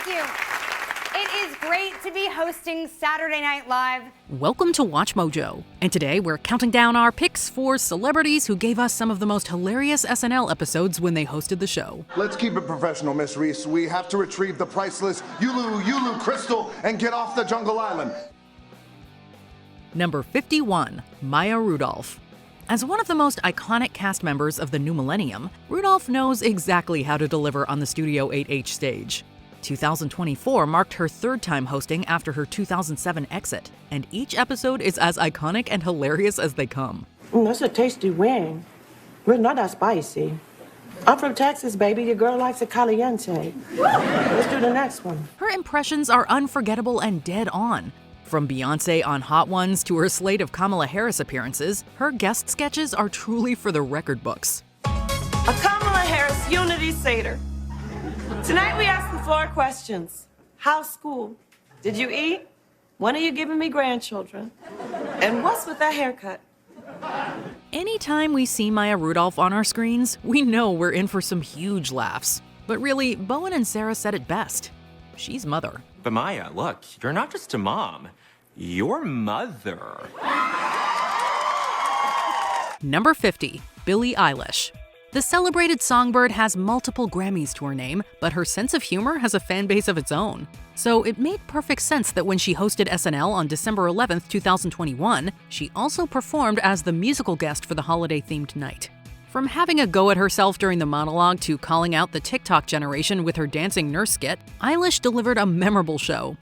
Thank you. It is great to be hosting Saturday Night Live. Welcome to Watch Mojo. And today we're counting down our picks for celebrities who gave us some of the most hilarious SNL episodes when they hosted the show. Let's keep it professional, Miss Reese. We have to retrieve the priceless Yulu Crystal and get off the jungle island. Number 51, Maya Rudolph. As one of the most iconic cast members of the new millennium, Rudolph knows exactly how to deliver on the Studio 8H stage. 2024 marked her third time hosting after her 2007 exit, and each episode is as iconic and hilarious as they come. That's a tasty wing. We're not that spicy. I'm from Texas, baby. Your girl likes a caliente. Let's do the next one. Her impressions are unforgettable and dead on. From Beyoncé on Hot Ones to her slate of Kamala Harris appearances, her guest sketches are truly for the record books. A Kamala Harris Unity Seder. Tonight we ask the floor questions. How's school? Did you eat? When are you giving me grandchildren? And what's with that haircut? Anytime we see Maya Rudolph on our screens, we know we're in for some huge laughs. But really, Bowen and Sarah said it best. She's mother. But Maya, look, you're not just a mom. You're mother. Number 50, Billie Eilish. The celebrated songbird has multiple Grammys to her name, but her sense of humor has a fan base of its own. So it made perfect sense that when she hosted SNL on December 11th, 2021, she also performed as the musical guest for the holiday-themed night. From having a go at herself during the monologue to calling out the TikTok generation with her dancing nurse skit, Eilish delivered a memorable show.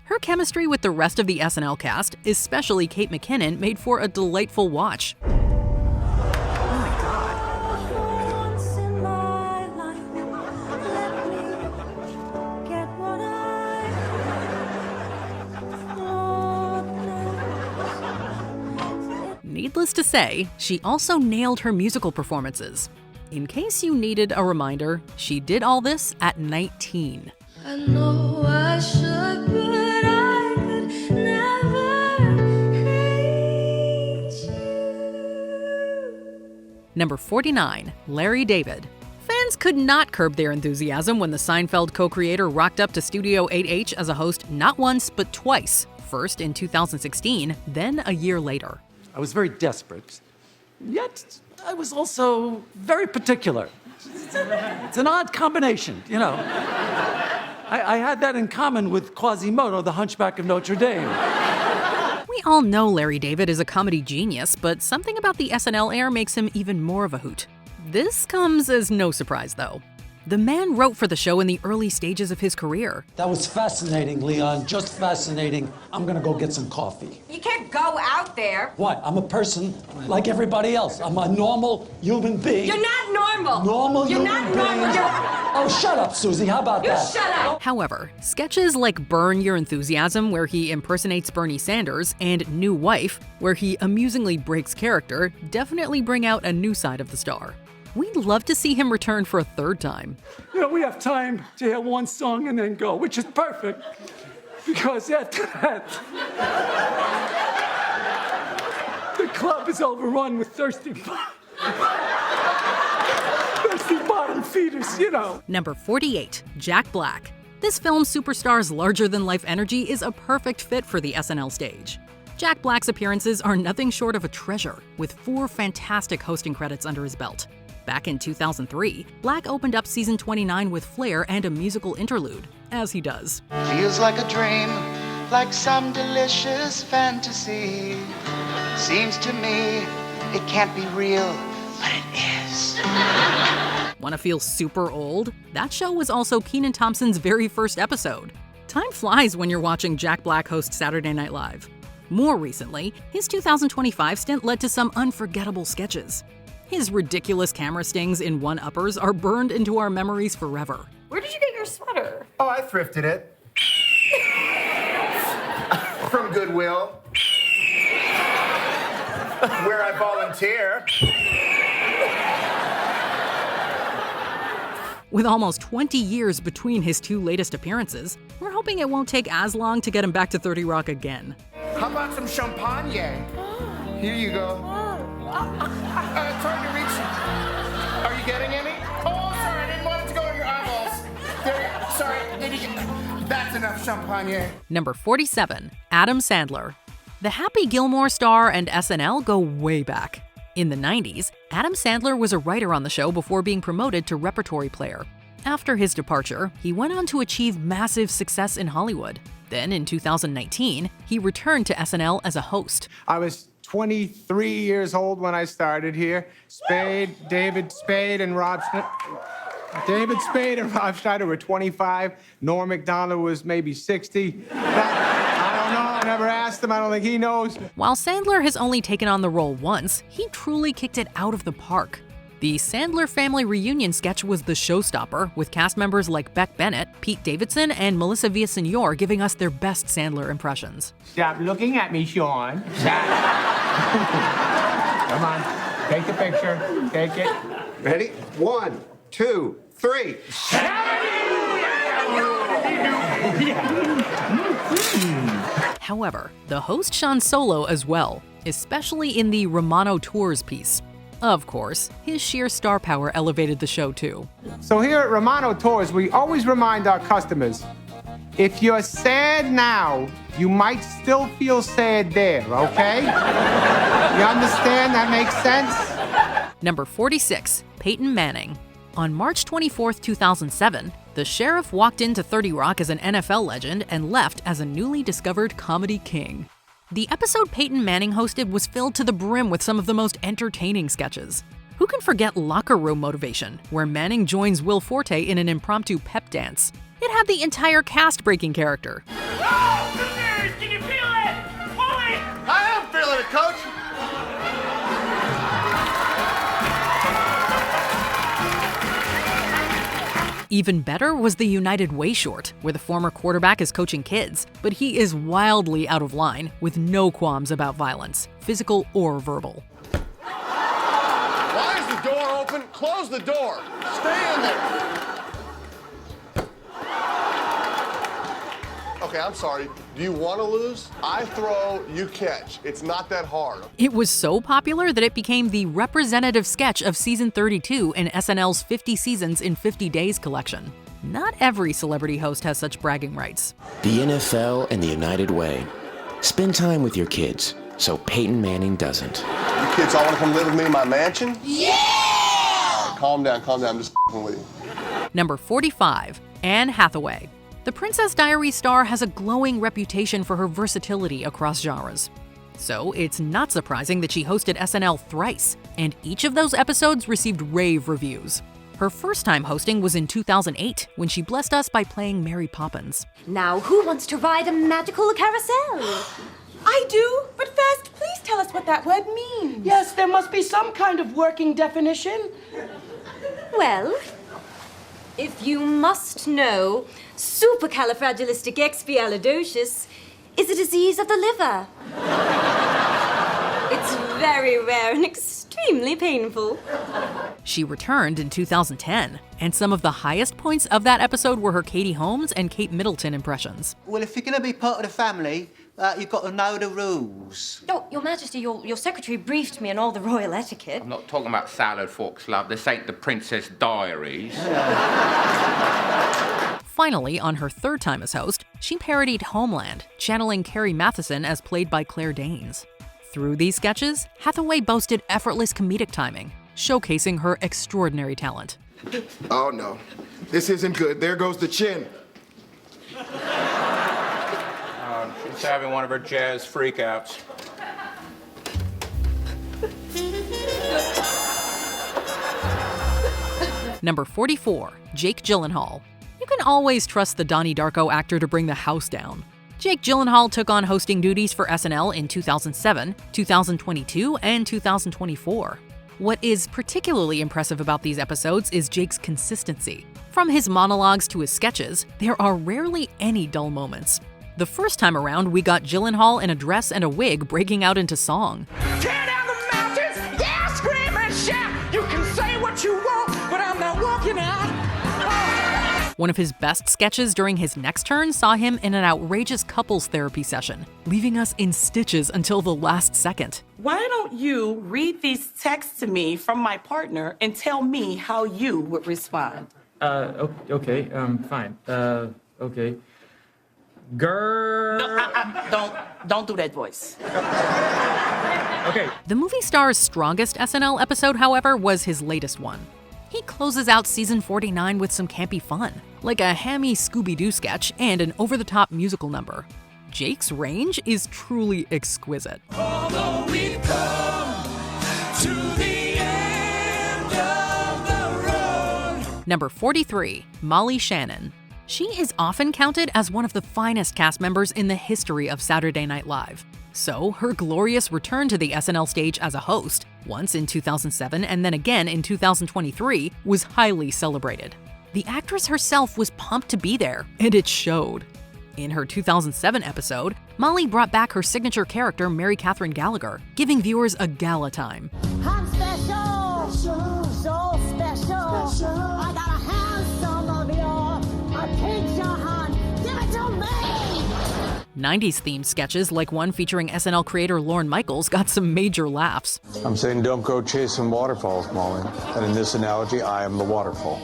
Her chemistry with the rest of the SNL cast, especially Kate McKinnon, made for a delightful watch. Needless to say, she also nailed her musical performances. In case you needed a reminder, she did all this at 19. I know I should, but I could never hate you. Number 49, Larry David. Fans could not curb their enthusiasm when the Seinfeld co-creator rocked up to Studio 8H as a host not once, but twice. First in 2016, then a year later. I was very desperate, yet I was also very particular. It's an odd combination, you know. I had that in common with Quasimodo, the Hunchback of Notre Dame. We all know Larry David is a comedy genius, but something about the SNL air makes him even more of a hoot. This comes as no surprise, though. The man wrote for the show in the early stages of his career. That was fascinating, Leon, just fascinating. I'm gonna go get some coffee. You can't go out there. What? I'm a person like everybody else. I'm a normal human being. You're not normal. You're You're not normal. Oh, shut up, Susie. How about that? Shut up. However, sketches like Burn Your Enthusiasm, where he impersonates Bernie Sanders, and New Wife, where he amusingly breaks character, definitely bring out a new side of the star. We'd love to see him return for a third time. You know, we have time to hear one song and then go, which is perfect, because after that, the club is overrun with thirsty bottom feeders, you know. Number 48, Jack Black. This film's superstar's larger-than-life energy is a perfect fit for the SNL stage. Jack Black's appearances are nothing short of a treasure, with 4 fantastic hosting credits under his belt. Back in 2003, Black opened up season 29 with flair and a musical interlude, as he does. Feels like a dream, like some delicious fantasy. Seems to me it can't be real, but it is. Want to feel super old? That show was also Kenan Thompson's very first episode. Time flies when you're watching Jack Black host Saturday Night Live. More recently, his 2025 stint led to some unforgettable sketches. His ridiculous camera stings in one-uppers are burned into our memories forever. Where did you get your sweater? Oh, I thrifted it. From Goodwill. Where I volunteer. With almost 20 years between his 2 latest appearances, we're hoping it won't take as long to get him back to 30 Rock again. How about some champagne? Here you go. It's hard to reach. champagne. Number 47, Adam Sandler. The Happy Gilmore star and SNL go way back. In the 90s, Adam Sandler was a writer on the show before being promoted to repertory player. After his departure, he went on to achieve massive success in Hollywood. Then, in 2019, he returned to SNL as a host. I was 23 years old when I started here. David Spade and Rob Schneider were 25. Norm Macdonald was maybe 60. I don't know. I never asked him. I don't think he knows. While Sandler has only taken on the role once, he truly kicked it out of the park. The Sandler family reunion sketch was the showstopper, with cast members like Beck Bennett, Pete Davidson, and Melissa Villaseñor giving us their best Sandler impressions. Stop looking at me, Sean. Stop. Come on. Take the picture. Take it. Ready? 1, 2, 3. However, the host shone solo as well, especially in the Romano Tours piece. Of course, his sheer star power elevated the show too. So here at Romano Tours, we always remind our customers, if you're sad now, you might still feel sad there, okay? You understand? That makes sense? Number 46, Peyton Manning. On March 24, 2007, the sheriff walked into 30 Rock as an NFL legend and left as a newly discovered comedy king. The episode Peyton Manning hosted was filled to the brim with some of the most entertaining sketches. Who can forget Locker Room Motivation, where Manning joins Will Forte in an impromptu pep dance? It had the entire cast breaking character. Oh, goodness! Can you feel it? Pull it! I am feeling it, coach. Even better was the United Way short, where the former quarterback is coaching kids, but he is wildly out of line, with no qualms about violence, physical or verbal. Why is the door open? Close the door. Stay in there. Okay, I'm sorry. Do you want to lose? I throw, you catch. It's not that hard. It was so popular that it became the representative sketch of season 32 in SNL's 50 Seasons in 50 Days collection. Not every celebrity host has such bragging rights. The NFL and the United Way. Spend time with your kids, so Peyton Manning doesn't. You kids all want to come live with me in my mansion? Yeah! Calm down, I'm just leave. Number 45, Anne Hathaway. The Princess Diaries star has a glowing reputation for her versatility across genres. So it's not surprising that she hosted SNL thrice, and each of those episodes received rave reviews. Her first time hosting was in 2008, when she blessed us by playing Mary Poppins. Now, who wants to ride a magical carousel? I do, but first, please tell us what that word means. Yes, there must be some kind of working definition. Well, if you must know, supercalifragilisticexpialidocious is a disease of the liver. It's very rare and extremely painful. She returned in 2010, and some of the highest points of that episode were her Katie Holmes and Kate Middleton impressions. Well, if you're going to be part of the family, you've got to know the rules. Oh, Your Majesty, your secretary briefed me on all the royal etiquette. I'm not talking about salad forks, love. This ain't the Princess Diaries. Finally, on her third time as host, she parodied Homeland, channeling Carrie Mathison as played by Claire Danes. Through these sketches, Hathaway boasted effortless comedic timing, showcasing her extraordinary talent. Oh no, this isn't good. There goes the chin. She's having one of her jazz freakouts. Number 44, Jake Gyllenhaal. You can always trust the Donnie Darko actor to bring the house down. Jake Gyllenhaal took on hosting duties for SNL in 2007, 2022, and 2024. What is particularly impressive about these episodes is Jake's consistency. From his monologues to his sketches, there are rarely any dull moments. The first time around, we got Gyllenhaal in a dress and a wig breaking out into song. Tear down the mountains, yeah, scream and shout. You can say what you want, but I'm not walking out. One of his best sketches during his next turn saw him in an outrageous couples therapy session, leaving us in stitches until the last second. Why don't you read these texts to me from my partner and tell me how you would respond? Okay, fine. Okay. Girl. No, don't do that voice. Okay. The movie star's strongest SNL episode, however, was his latest one. He closes out season 49 with some campy fun, like a hammy Scooby-Doo sketch and an over-the-top musical number. Jake's range is truly exquisite. Although we've come to the end of the road. Number 43, Molly Shannon. She is often counted as one of the finest cast members in the history of Saturday Night Live. So, her glorious return to the SNL stage as a host, once in 2007 and then again in 2023, was highly celebrated. The actress herself was pumped to be there, and it showed. In her 2007 episode, Molly brought back her signature character Mary Catherine Gallagher, giving viewers a gala time. I'm special, so special. I got a handsome of your, a picture, hon. Give it to me. 90s themed sketches like one featuring SNL creator Lorne Michaels got some major laughs. I'm saying don't go chasing waterfalls, Molly. And in this analogy, I am the waterfall.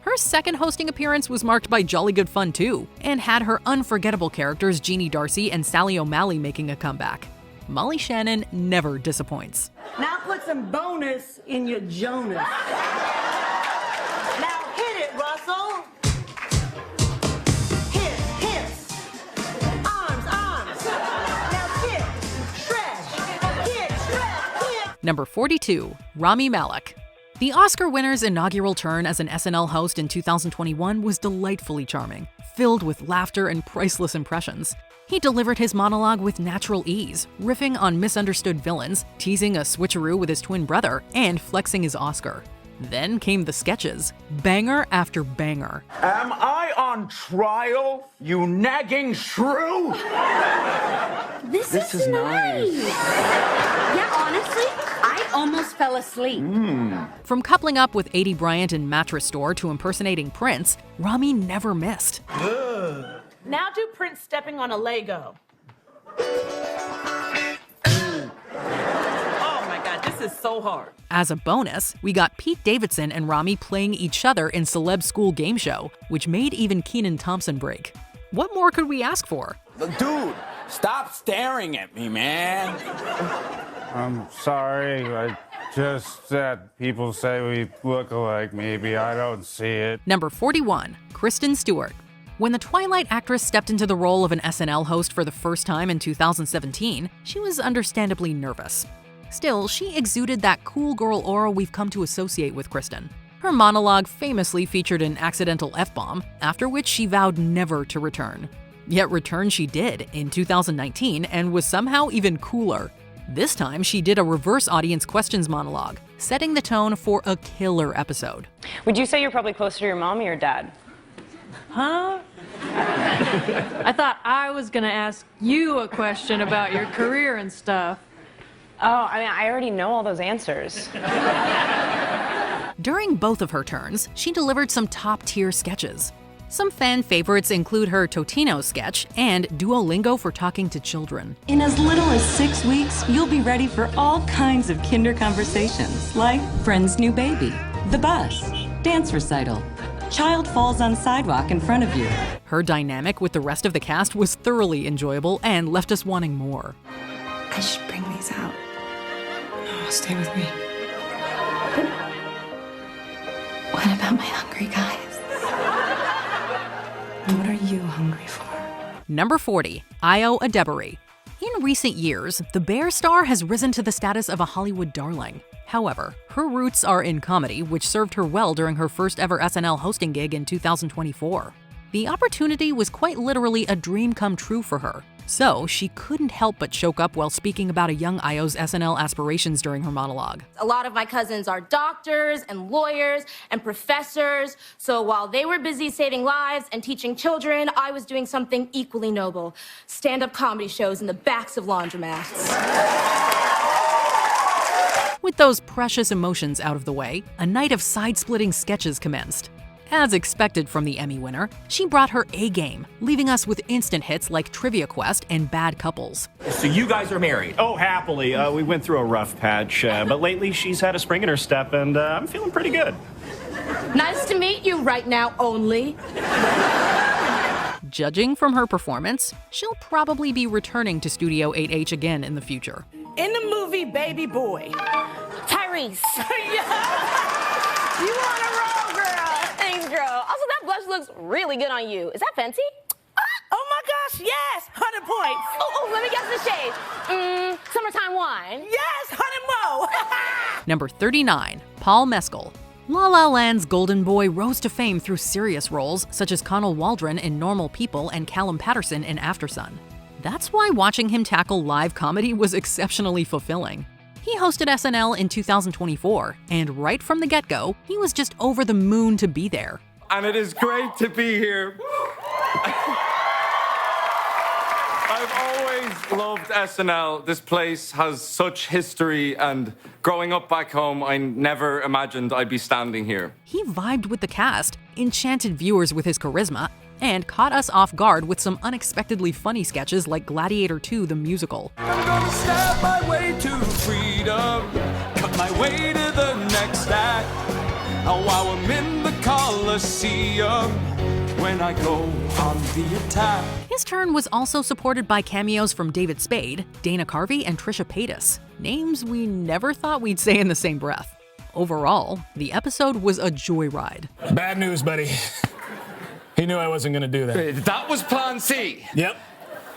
Her second hosting appearance was marked by jolly good fun too, and had her unforgettable characters Jeannie Darcy and Sally O'Malley making a comeback. Molly Shannon never disappoints. Now put some bonus in your Jonas. Now hit it, Russell. Hips. Arms. Now kick, stretch. Number 42, Rami Malek. The Oscar winner's inaugural turn as an SNL host in 2021 was delightfully charming, filled with laughter and priceless impressions. He delivered his monologue with natural ease, riffing on misunderstood villains, teasing a switcheroo with his twin brother, and flexing his Oscar. Then came the sketches, banger after banger. Am I on trial, you nagging shrew? This is nice. Yeah, honestly, I almost fell asleep. From coupling up with Adie Bryant in Mattress Store to impersonating Prince, Rami never missed. Now do Prince stepping on a Lego. Oh my God, this is so hard. As a bonus, we got Pete Davidson and Rami playing each other in Celeb School Game Show, which made even Kenan Thompson break. What more could we ask for? Dude, stop staring at me, man. I'm sorry, I just said people say we look alike. Maybe I don't see it. Number 41, Kristen Stewart. When the Twilight actress stepped into the role of an SNL host for the first time in 2017, she was understandably nervous. Still, she exuded that cool girl aura we've come to associate with Kristen. Her monologue famously featured an accidental F-bomb, after which she vowed never to return. Yet return she did in 2019 and was somehow even cooler. This time, she did a reverse audience questions monologue, setting the tone for a killer episode. Would you say you're probably closer to your mom or your dad? Huh? I thought I was gonna ask you a question about your career and stuff. Oh, I mean, I already know all those answers. During both of her turns, she delivered some top-tier sketches. Some fan favorites include her Totino sketch and Duolingo for talking to children. In as little as 6 weeks, you'll be ready for all kinds of kinder conversations, like friend's new baby, the bus, dance recital, child falls on sidewalk in front of you. Her dynamic with the rest of the cast was thoroughly enjoyable and left us wanting more. I should bring these out. No, stay with me. What about my hungry guys? What are you hungry for? Number 40, Ayo Edebiri. In recent years, the Bear star has risen to the status of a Hollywood darling. However, her roots are in comedy, which served her well during her first ever SNL hosting gig in 2024. The opportunity was quite literally a dream come true for her, so she couldn't help but choke up while speaking about a young Ayo's SNL aspirations during her monologue. A lot of my cousins are doctors and lawyers and professors, so while they were busy saving lives and teaching children, I was doing something equally noble: stand-up comedy shows in the backs of laundromats. With those precious emotions out of the way, a night of side-splitting sketches commenced. As expected from the Emmy winner, she brought her A-game, leaving us with instant hits like Trivia Quest and Bad Couples. So you guys are married? Oh, happily. We went through a rough patch, but lately she's had a spring in her step, and I'm feeling pretty good. Nice to meet you right now only. Judging from her performance, she'll probably be returning to Studio 8H again in the future. In the movie Baby Boy. Tyrese. You on a roll, girl. Thanks, girl. Also, that blush looks really good on you. Is that Fenty? Oh my gosh, yes! 100 points. Oh, let me guess the shade. Summertime wine. Yes, 100 mo. Number 39, Paul Mescal. La La Land's Golden Boy rose to fame through serious roles such as Connell Waldron in Normal People and Callum Patterson in Aftersun. That's why watching him tackle live comedy was exceptionally fulfilling. He hosted SNL in 2024, and right from the get-go, he was just over the moon to be there. And it is great to be here. I've always loved SNL. This place has such history, and growing up back home, I never imagined I'd be standing here. He vibed with the cast, enchanted viewers with his charisma, and caught us off guard with some unexpectedly funny sketches like Gladiator 2 the musical. I'm gonna stab my way to freedom, cut my way to the next act. Oh, while I'm in the Coliseum, when I go on the attack. His turn was also supported by cameos from David Spade, Dana Carvey, and Trisha Paytas, names we never thought we'd say in the same breath. Overall, the episode was a joyride. Bad news, buddy. He knew I wasn't going to do that. That was Plan C. Yep.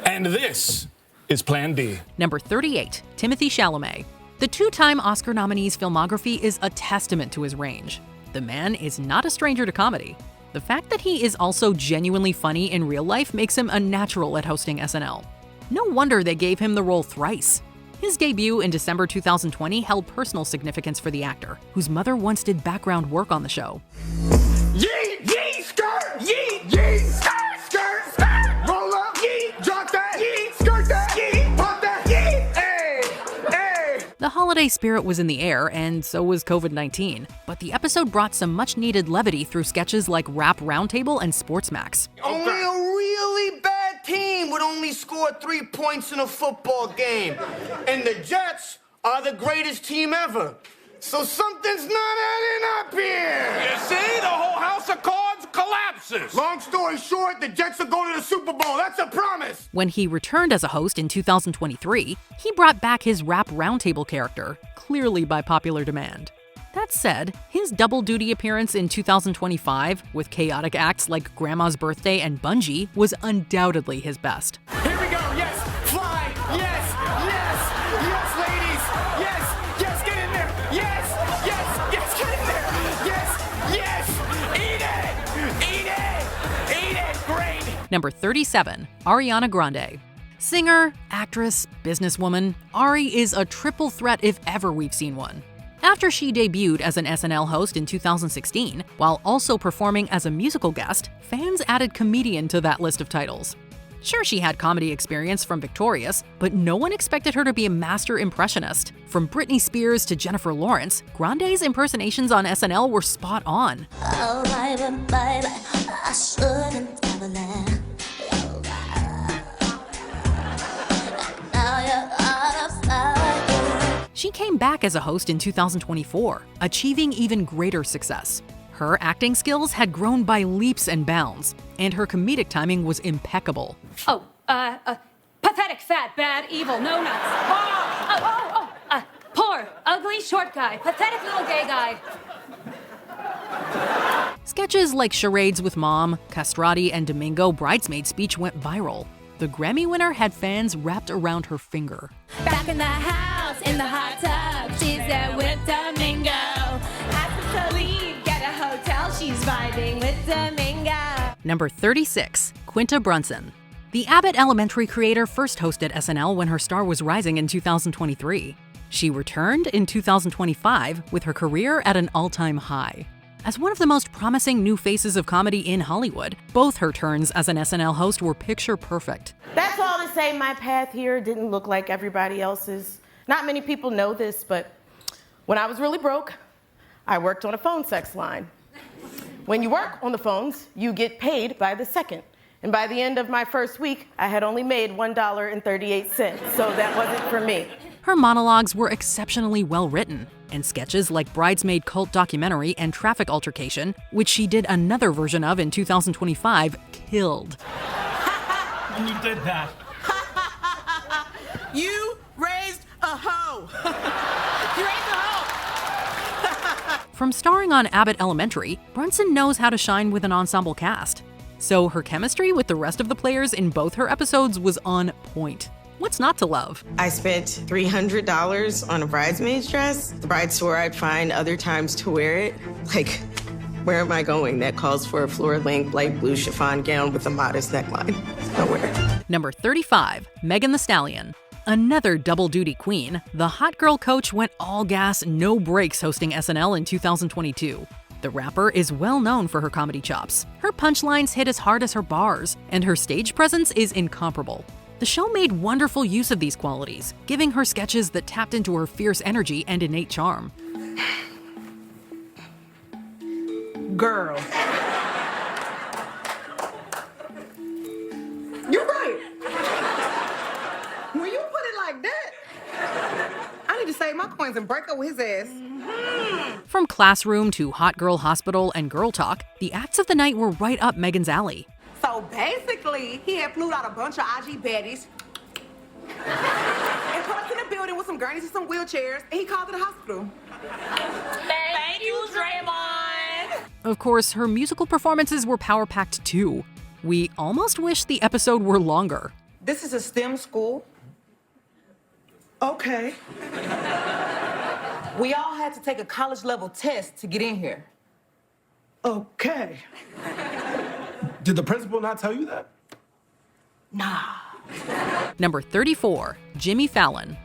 And this is Plan D. Number 38, Timothée Chalamet. The two-time Oscar nominee's filmography is a testament to his range. The man is not a stranger to comedy. The fact that he is also genuinely funny in real life makes him a natural at hosting SNL. No wonder they gave him the role thrice. His debut in December 2020 held personal significance for the actor, whose mother once did background work on the show. Yeet, yeet, skirt, yeet, yeet, skirt, skirt, skirt, roll up, yeet, drop that, yeet, skirt that, yeet, pop that, yeet, hey, hey. The holiday spirit was in the air, and so was COVID-19, but the episode brought some much-needed levity through sketches like Rap Roundtable and Sports Max. Only a really bad team would only score 3 points in a football game. And the Jets are the greatest team ever. So something's not adding up here. You see, the whole house of cards collapses. Long story short, the Jets are going to the Super Bowl. That's a promise. When he returned as a host in 2023, he brought back his Rap Roundtable character, clearly by popular demand. That said, his double-duty appearance in 2025, with chaotic acts like Grandma's Birthday and Bungie, was undoubtedly his best. Here we go, yes, fly, yes, yes, yes, ladies, yes, yes, get in there, yes, yes, yes, get in there, yes, yes, eat it, great. Number 37, Ariana Grande. Singer, actress, businesswoman, Ari is a triple threat if ever we've seen one. After she debuted as an SNL host in 2016, while also performing as a musical guest, fans added comedian to that list of titles. Sure, she had comedy experience from Victorious, but no one expected her to be a master impressionist. From Britney Spears to Jennifer Lawrence, Grande's impersonations on SNL were spot on. Oh, baby, baby, I shouldn't have left. Now you're out of sight. She came back as a host in 2024, achieving even greater success. Her acting skills had grown by leaps and bounds, and her comedic timing was impeccable. Pathetic, fat, bad, evil, no nuts. Poor, ugly, short guy, pathetic little gay guy. Sketches like Charades with Mom, Castrati, and Domingo Bridesmaid Speech went viral. The Grammy winner had fans wrapped around her finger. Back in the house, in the hot tub, she's there with Domingo. Ask her to leave, get a hotel, she's vibing with Domingo. Number 36, Quinta Brunson. The Abbott Elementary creator first hosted SNL when her star was rising in 2023. She returned in 2025 with her career at an all-time high. As one of the most promising new faces of comedy in Hollywood, both her turns as an SNL host were picture perfect. That's all to say my path here didn't look like everybody else's. Not many people know this, but when I was really broke, I worked on a phone sex line. When you work on the phones, you get paid by the second. And by the end of my first week, I had only made $1.38, so that wasn't for me. Her monologues were exceptionally well written, and sketches like Bridesmaid Cult Documentary and Traffic Altercation, which she did another version of in 2025, killed. When you did that. You raised a hoe. You raised a hoe. From starring on Abbott Elementary, Brunson knows how to shine with an ensemble cast. So her chemistry with the rest of the players in both her episodes was on point. What's not to love? I spent $300 on a bridesmaid's dress. The bride swore I'd find other times to wear it. Like, where am I going? That calls for a floor-length light blue chiffon gown with a modest neckline. Nowhere. Number 35, Megan Thee Stallion. Another double-duty queen, the hot girl coach went all gas, no brakes hosting SNL in 2022. The rapper is well known for her comedy chops. Her punchlines hit as hard as her bars, and her stage presence is incomparable. The show made wonderful use of these qualities, giving her sketches that tapped into her fierce energy and innate charm. Girl. You're right. When you put it like that, I need to save my coins and break up with his ass. From Classroom to Hot Girl Hospital and Girl Talk, the acts of the night were right up Megan's alley. So basically, he had flued out a bunch of IG baddies and put us in a building with some gurneys and some wheelchairs, and he called it a hospital. Thank you, Draymond. Of course, her musical performances were power-packed too. We almost wish the episode were longer. This is a STEM school. Okay. We all had to take a college-level test to get in here. Okay. Did the principal not tell you that? Nah. Number 34, Jimmy Fallon.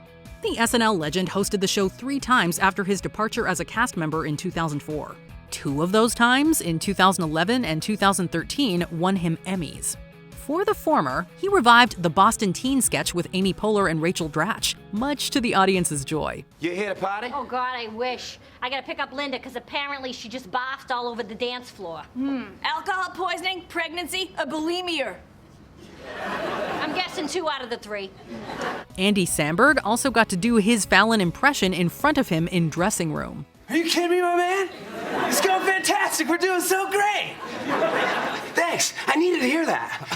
The SNL legend hosted the show 3 times after his departure as a cast member in 2004. 2 of those times, in 2011 and 2013, won him Emmys. For the former, he revived the Boston Teen sketch with Amy Poehler and Rachel Dratch, much to the audience's joy. You here to party? Oh, God, I wish. I gotta pick up Linda, because apparently she just barfed all over the dance floor. Alcohol poisoning, pregnancy, or bulimia? I'm guessing 2 out of the 3. Andy Samberg also got to do his Fallon impression in front of him in dressing room. Are you kidding me, my man? It's going fantastic. We're doing so great. Thanks. I needed to hear that.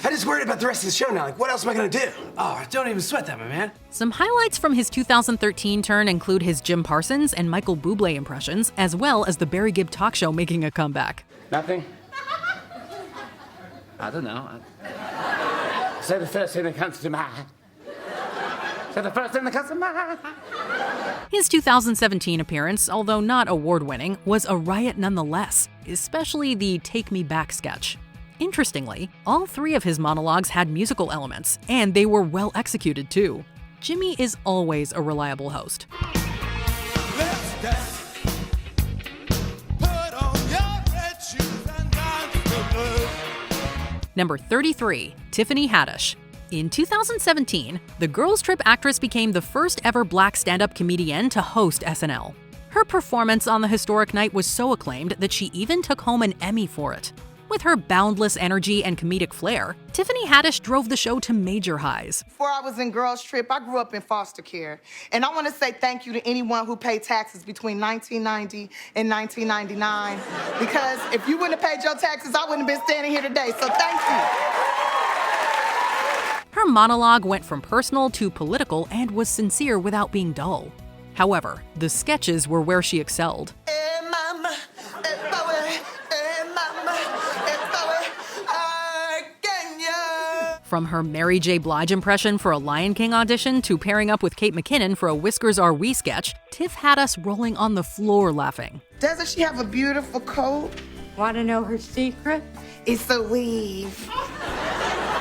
I just worried about the rest of the show now. Like, what else am I going to do? Oh, don't even sweat that, my man. Some highlights from his 2013 turn include his Jim Parsons and Michael Bublé impressions, as well as the Barry Gibb talk show making a comeback. Nothing? I don't know. Say the first thing that comes to mind. Say the first thing that comes to mind. His 2017 appearance, although not award-winning, was a riot nonetheless, especially the Take Me Back sketch. Interestingly, all 3 of his monologues had musical elements, and they were well executed too. Jimmy is always a reliable host. Let's dance. Put on your red shoes and dance the blues. Number 33, Tiffany Haddish. In 2017, the Girls Trip actress became the first ever black stand-up comedian to host SNL. Her performance on the historic night was so acclaimed that she even took home an Emmy for it. With her boundless energy and comedic flair, Tiffany Haddish drove the show to major highs. Before I was in Girls Trip, I grew up in foster care. And I want to say thank you to anyone who paid taxes between 1990 and 1999. Because if you wouldn't have paid your taxes, I wouldn't have been standing here today. So thank you. Her monologue went from personal to political and was sincere without being dull. However, the sketches were where she excelled. From her Mary J. Blige impression for a Lion King audition to pairing up with Kate McKinnon for a Whiskers Are We sketch, Tiff had us rolling on the floor laughing. Doesn't she have a beautiful coat? Want to know her secret? It's a weave.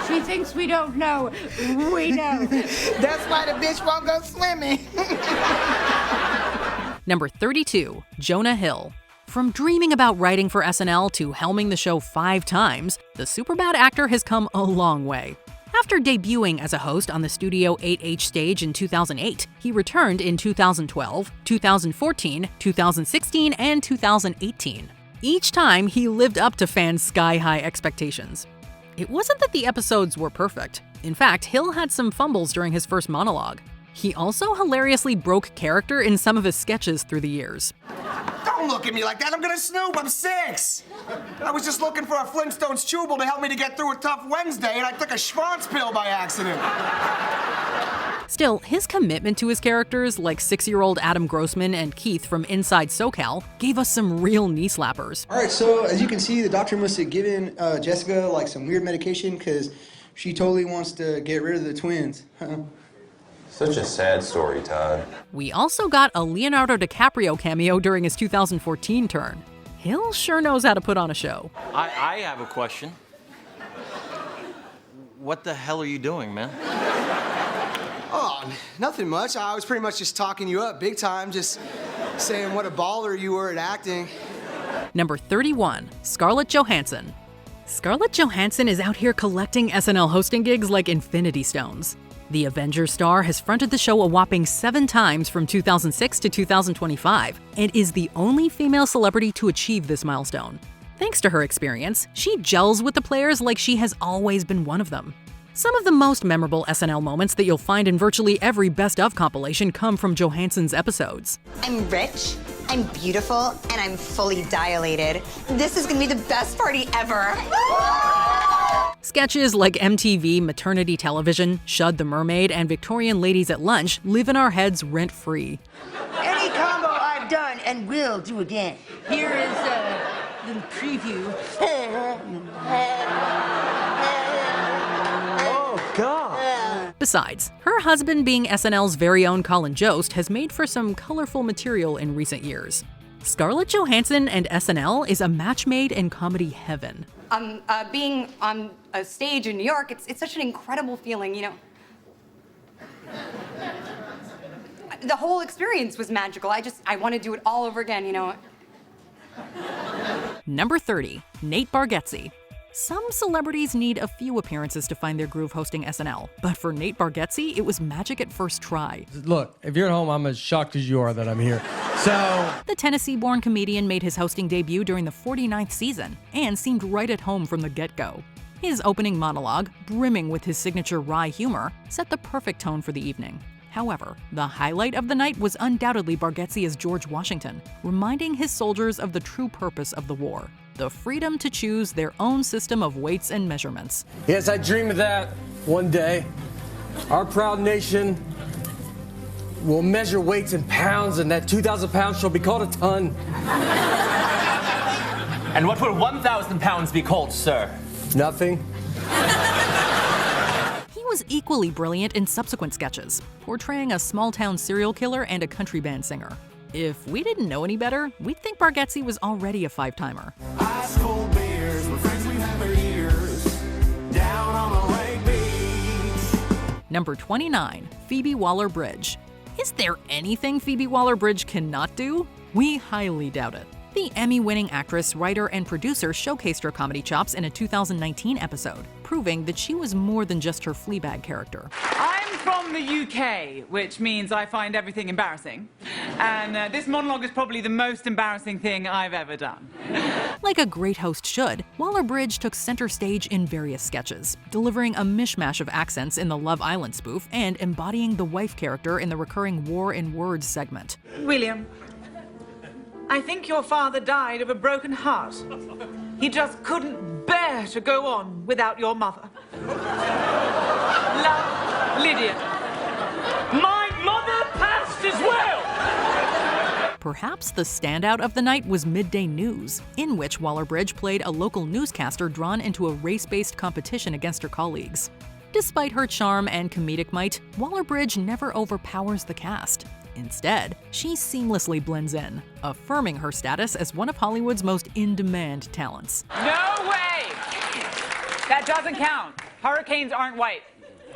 She thinks we don't know. We know. That's why the bitch won't go swimming. Number 32, Jonah Hill. From dreaming about writing for SNL to helming the show 5 times, the Superbad actor has come a long way. After debuting as a host on the Studio 8H stage in 2008, he returned in 2012, 2014, 2016, and 2018. Each time, he lived up to fans' sky-high expectations. It wasn't that the episodes were perfect. In fact, Hill had some fumbles during his first monologue. He also hilariously broke character in some of his sketches through the years. Don't look at me like that. I'm gonna snoop. I'm 6. I was just looking for a Flintstones chewable to help me to get through a tough Wednesday, and I took a Schwanz pill by accident. Still, his commitment to his characters, like 6-year-old Adam Grossman and Keith from Inside SoCal, gave us some real knee slappers. All right, so as you can see, the doctor must have given Jessica like some weird medication because she totally wants to get rid of the twins. Such a sad story, Todd. We also got a Leonardo DiCaprio cameo during his 2014 turn. Hill sure knows how to put on a show. I have a question. What the hell are you doing, man? Oh, nothing much. I was pretty much just talking you up big time, just saying what a baller you were at acting. Number 31, Scarlett Johansson. Scarlett Johansson is out here collecting SNL hosting gigs like Infinity Stones. The Avengers star has fronted the show a whopping 7 times from 2006 to 2025 and is the only female celebrity to achieve this milestone. Thanks to her experience, she gels with the players like she has always been one of them. Some of the most memorable SNL moments that you'll find in virtually every Best Of compilation come from Johansson's episodes. I'm rich, I'm beautiful, and I'm fully dilated. This is gonna be the best party ever. Sketches like MTV Maternity Television, Shud the Mermaid, and Victorian Ladies at Lunch live in our heads rent-free. Any combo I've done and will do again. Here is a little preview. God. Besides, her husband being SNL's very own Colin Jost has made for some colorful material in recent years. Scarlett Johansson and SNL is a match made in comedy heaven. Being on a stage in New York, it's such an incredible feeling, you know. The whole experience was magical. I want to do it all over again, you know. Number 30, Nate Bargatze. Some celebrities need a few appearances to find their groove hosting SNL, but for Nate Bargatze, it was magic at first try. Look, if you're at home, I'm as shocked as you are that I'm here. The Tennessee-born comedian made his hosting debut during the 49th season and seemed right at home from the get-go. His opening monologue, brimming with his signature wry humor, set the perfect tone for the evening. However, the highlight of the night was undoubtedly Bargatze as George Washington, reminding his soldiers of the true purpose of the war, the freedom to choose their own system of weights and measurements. Yes, I dream of that one day. Our proud nation will measure weights in pounds, and that 2,000 pounds shall be called a ton. And what would 1,000 pounds be called, sir? Nothing. He was equally brilliant in subsequent sketches, portraying a small-town serial killer and a country band singer. If we didn't know any better, we'd think Bargatze was already a 5-timer. Ice cold beers, we're friends we have for years. Down on the lake beach. Number 29, Phoebe Waller-Bridge. Is there anything Phoebe Waller-Bridge cannot do? We highly doubt it. The Emmy-winning actress, writer, and producer showcased her comedy chops in a 2019 episode, proving that she was more than just her Fleabag character. I'm from the UK, which means I find everything embarrassing. And this monologue is probably the most embarrassing thing I've ever done. Like a great host should, Waller-Bridge took center stage in various sketches, delivering a mishmash of accents in the Love Island spoof and embodying the wife character in the recurring War in Words segment. William, I think your father died of a broken heart. He just couldn't bear to go on without your mother. Love, Lydia. My mother passed as well! Perhaps the standout of the night was Midday News, in which Waller-Bridge played a local newscaster drawn into a race-based competition against her colleagues. Despite her charm and comedic might, Waller-Bridge never overpowers the cast. Instead, she seamlessly blends in, affirming her status as one of Hollywood's most in-demand talents. No way! That doesn't count. Hurricanes aren't white.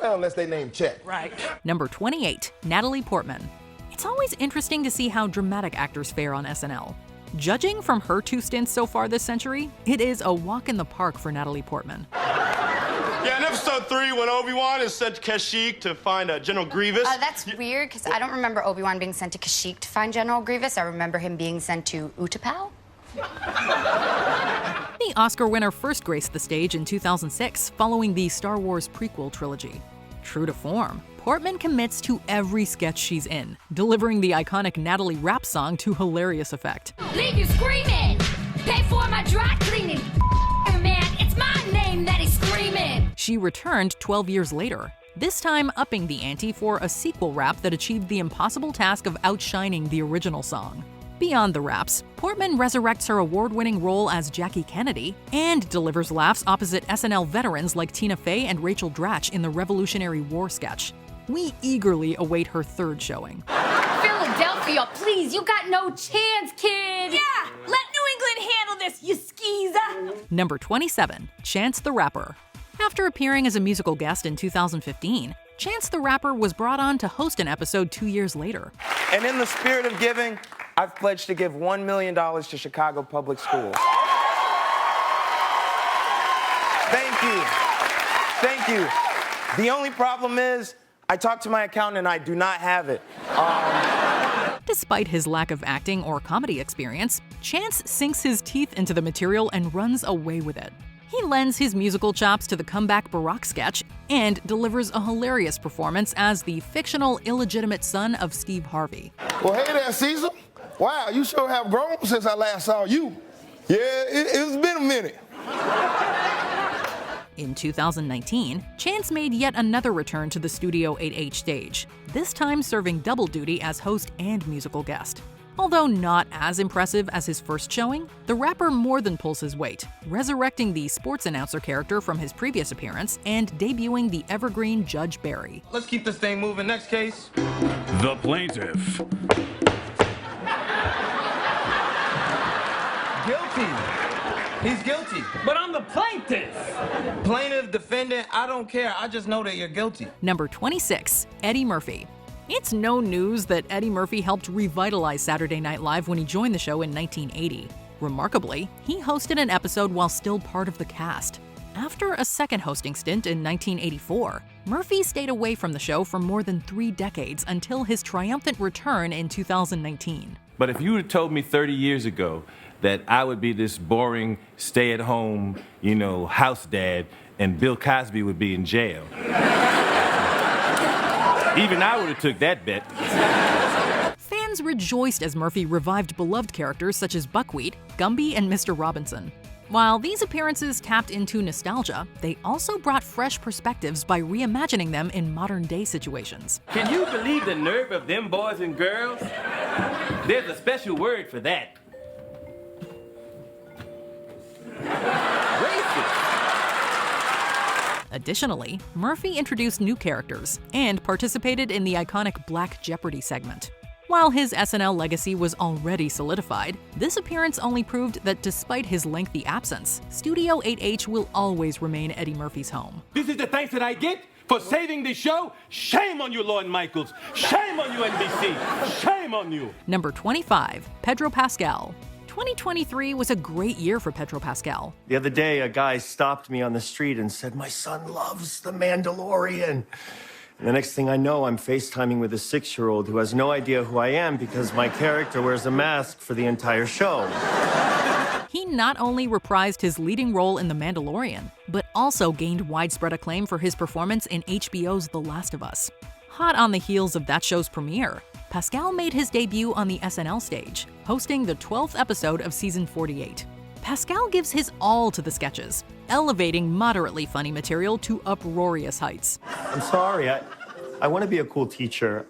Well, unless they name Chet. Right. Number 28, Natalie Portman. It's always interesting to see how dramatic actors fare on SNL. Judging from her 2 stints so far this century, it is a walk in the park for Natalie Portman. Yeah, in episode 3, when Obi-Wan is sent to Kashyyyk to find General Grievous. That's weird, because I don't remember Obi-Wan being sent to Kashyyyk to find General Grievous. I remember him being sent to Utapau. The Oscar winner first graced the stage in 2006, following the Star Wars prequel trilogy. True to form, Portman commits to every sketch she's in, delivering the iconic Natalie rap song to hilarious effect. Leave you screaming! Pay for my dry cleaning! Man, it's my name that he's screaming! She returned 12 years later, this time upping the ante for a sequel rap that achieved the impossible task of outshining the original song. Beyond the raps, Portman resurrects her award-winning role as Jackie Kennedy and delivers laughs opposite SNL veterans like Tina Fey and Rachel Dratch in the Revolutionary War sketch. We eagerly await her third showing. Philadelphia, please, you got no chance, kid. Yeah, let New England handle this, you skeezer. Number 27, Chance the Rapper. After appearing as a musical guest in 2015, Chance the Rapper was brought on to host an episode 2 years later. And in the spirit of giving, I've pledged to give $1 million to Chicago Public Schools. Thank you. Thank you. The only problem is, I talked to my accountant and I do not have it. Despite his lack of acting or comedy experience, Chance sinks his teeth into the material and runs away with it. He lends his musical chops to the comeback Barack sketch and delivers a hilarious performance as the fictional illegitimate son of Steve Harvey. Well, hey there, Caesar. Wow, you sure have grown since I last saw you. Yeah, it's been a minute. In 2019, Chance made yet another return to the Studio 8H stage, this time serving double duty as host and musical guest. Although not as impressive as his first showing, the rapper more than pulls his weight, resurrecting the sports announcer character from his previous appearance and debuting the evergreen Judge Barry. Let's keep this thing moving. Next case. The plaintiff. Guilty. He's guilty. But I'm the plaintiff. Plaintiff, defendant, I don't care. I just know that you're guilty. Number 26, Eddie Murphy. It's no news that Eddie Murphy helped revitalize Saturday Night Live when he joined the show in 1980. Remarkably, he hosted an episode while still part of the cast. After a second hosting stint in 1984, Murphy stayed away from the show for more than 3 decades until his triumphant return in 2019. But if you had told me 30 years ago that I would be this boring, stay-at-home, house dad, and Bill Cosby would be in jail, even I would have took that bet. Fans rejoiced as Murphy revived beloved characters such as Buckwheat, Gumby, and Mr. Robinson. While these appearances tapped into nostalgia, they also brought fresh perspectives by reimagining them in modern-day situations. Can you believe the nerve of them boys and girls? There's a special word for that. Additionally, Murphy introduced new characters and participated in the iconic Black Jeopardy segment. While his SNL legacy was already solidified, this appearance only proved that despite his lengthy absence, Studio 8H will always remain Eddie Murphy's home. This is the thanks that I get for saving this show? Shame on you, Lorne Michaels. Shame on you, NBC. Shame on you. Number 25, Pedro Pascal. 2023 was a great year for Pedro Pascal. The other day, a guy stopped me on the street and said, "My son loves The Mandalorian." And the next thing I know, I'm FaceTiming with a 6-year-old who has no idea who I am because my character wears a mask for the entire show. He not only reprised his leading role in The Mandalorian, but also gained widespread acclaim for his performance in HBO's The Last of Us. Hot on the heels of that show's premiere, Pascal made his debut on the SNL stage, hosting the 12th episode of season 48. Pascal gives his all to the sketches, elevating moderately funny material to uproarious heights. I'm sorry, I want to be a cool teacher.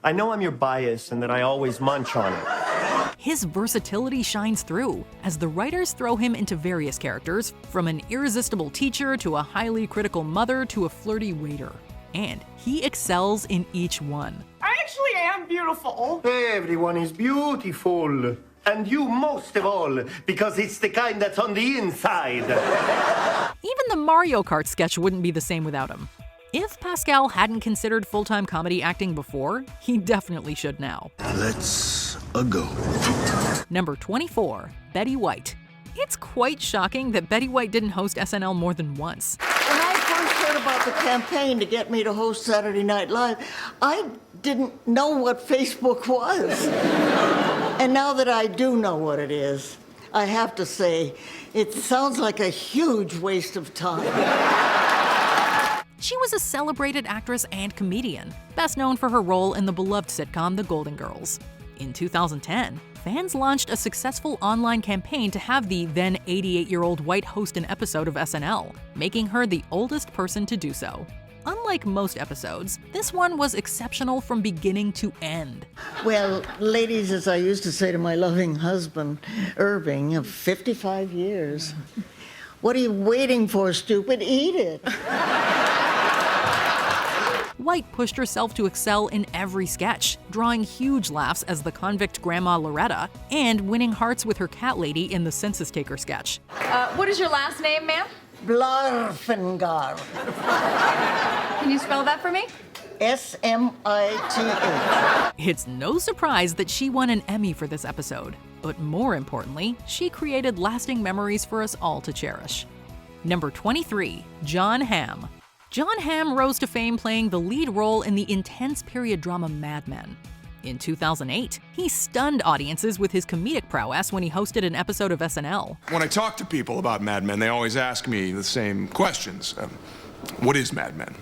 I know I'm your bias and that I always munch on it. His versatility shines through as the writers throw him into various characters, from an irresistible teacher to a highly critical mother to a flirty waiter. And he excels in each one. I actually am beautiful. Everyone is beautiful. And you most of all, because it's the kind that's on the inside. Even the Mario Kart sketch wouldn't be the same without him. If Pascal hadn't considered full-time comedy acting before, he definitely should now. Let's go. Number 24, Betty White. It's quite shocking that Betty White didn't host SNL more than once. When I first heard about the campaign to get me to host Saturday Night Live, I didn't know what Facebook was. And now that I do know what it is, I have to say, it sounds like a huge waste of time. She was a celebrated actress and comedian, best known for her role in the beloved sitcom The Golden Girls. In 2010, fans launched a successful online campaign to have the then 88-year-old White host an episode of SNL, making her the oldest person to do so. Unlike most episodes, this one was exceptional from beginning to end. Well, ladies, as I used to say to my loving husband, Irving, of 55 years, what are you waiting for, stupid? Eat it. White pushed herself to excel in every sketch, drawing huge laughs as the convict grandma Loretta and winning hearts with her cat lady in the census taker sketch. What is your last name, ma'am? Blarfengar. Can you spell that for me? S-M-I-T-H. It's no surprise that she won an Emmy for this episode, but more importantly, she created lasting memories for us all to cherish. Number 23, Jon Hamm. Jon Hamm rose to fame playing the lead role in the intense period drama Mad Men. In 2008, he stunned audiences with his comedic prowess when he hosted an episode of SNL. When I talk to people about Mad Men, they always ask me the same questions. What is Mad Men?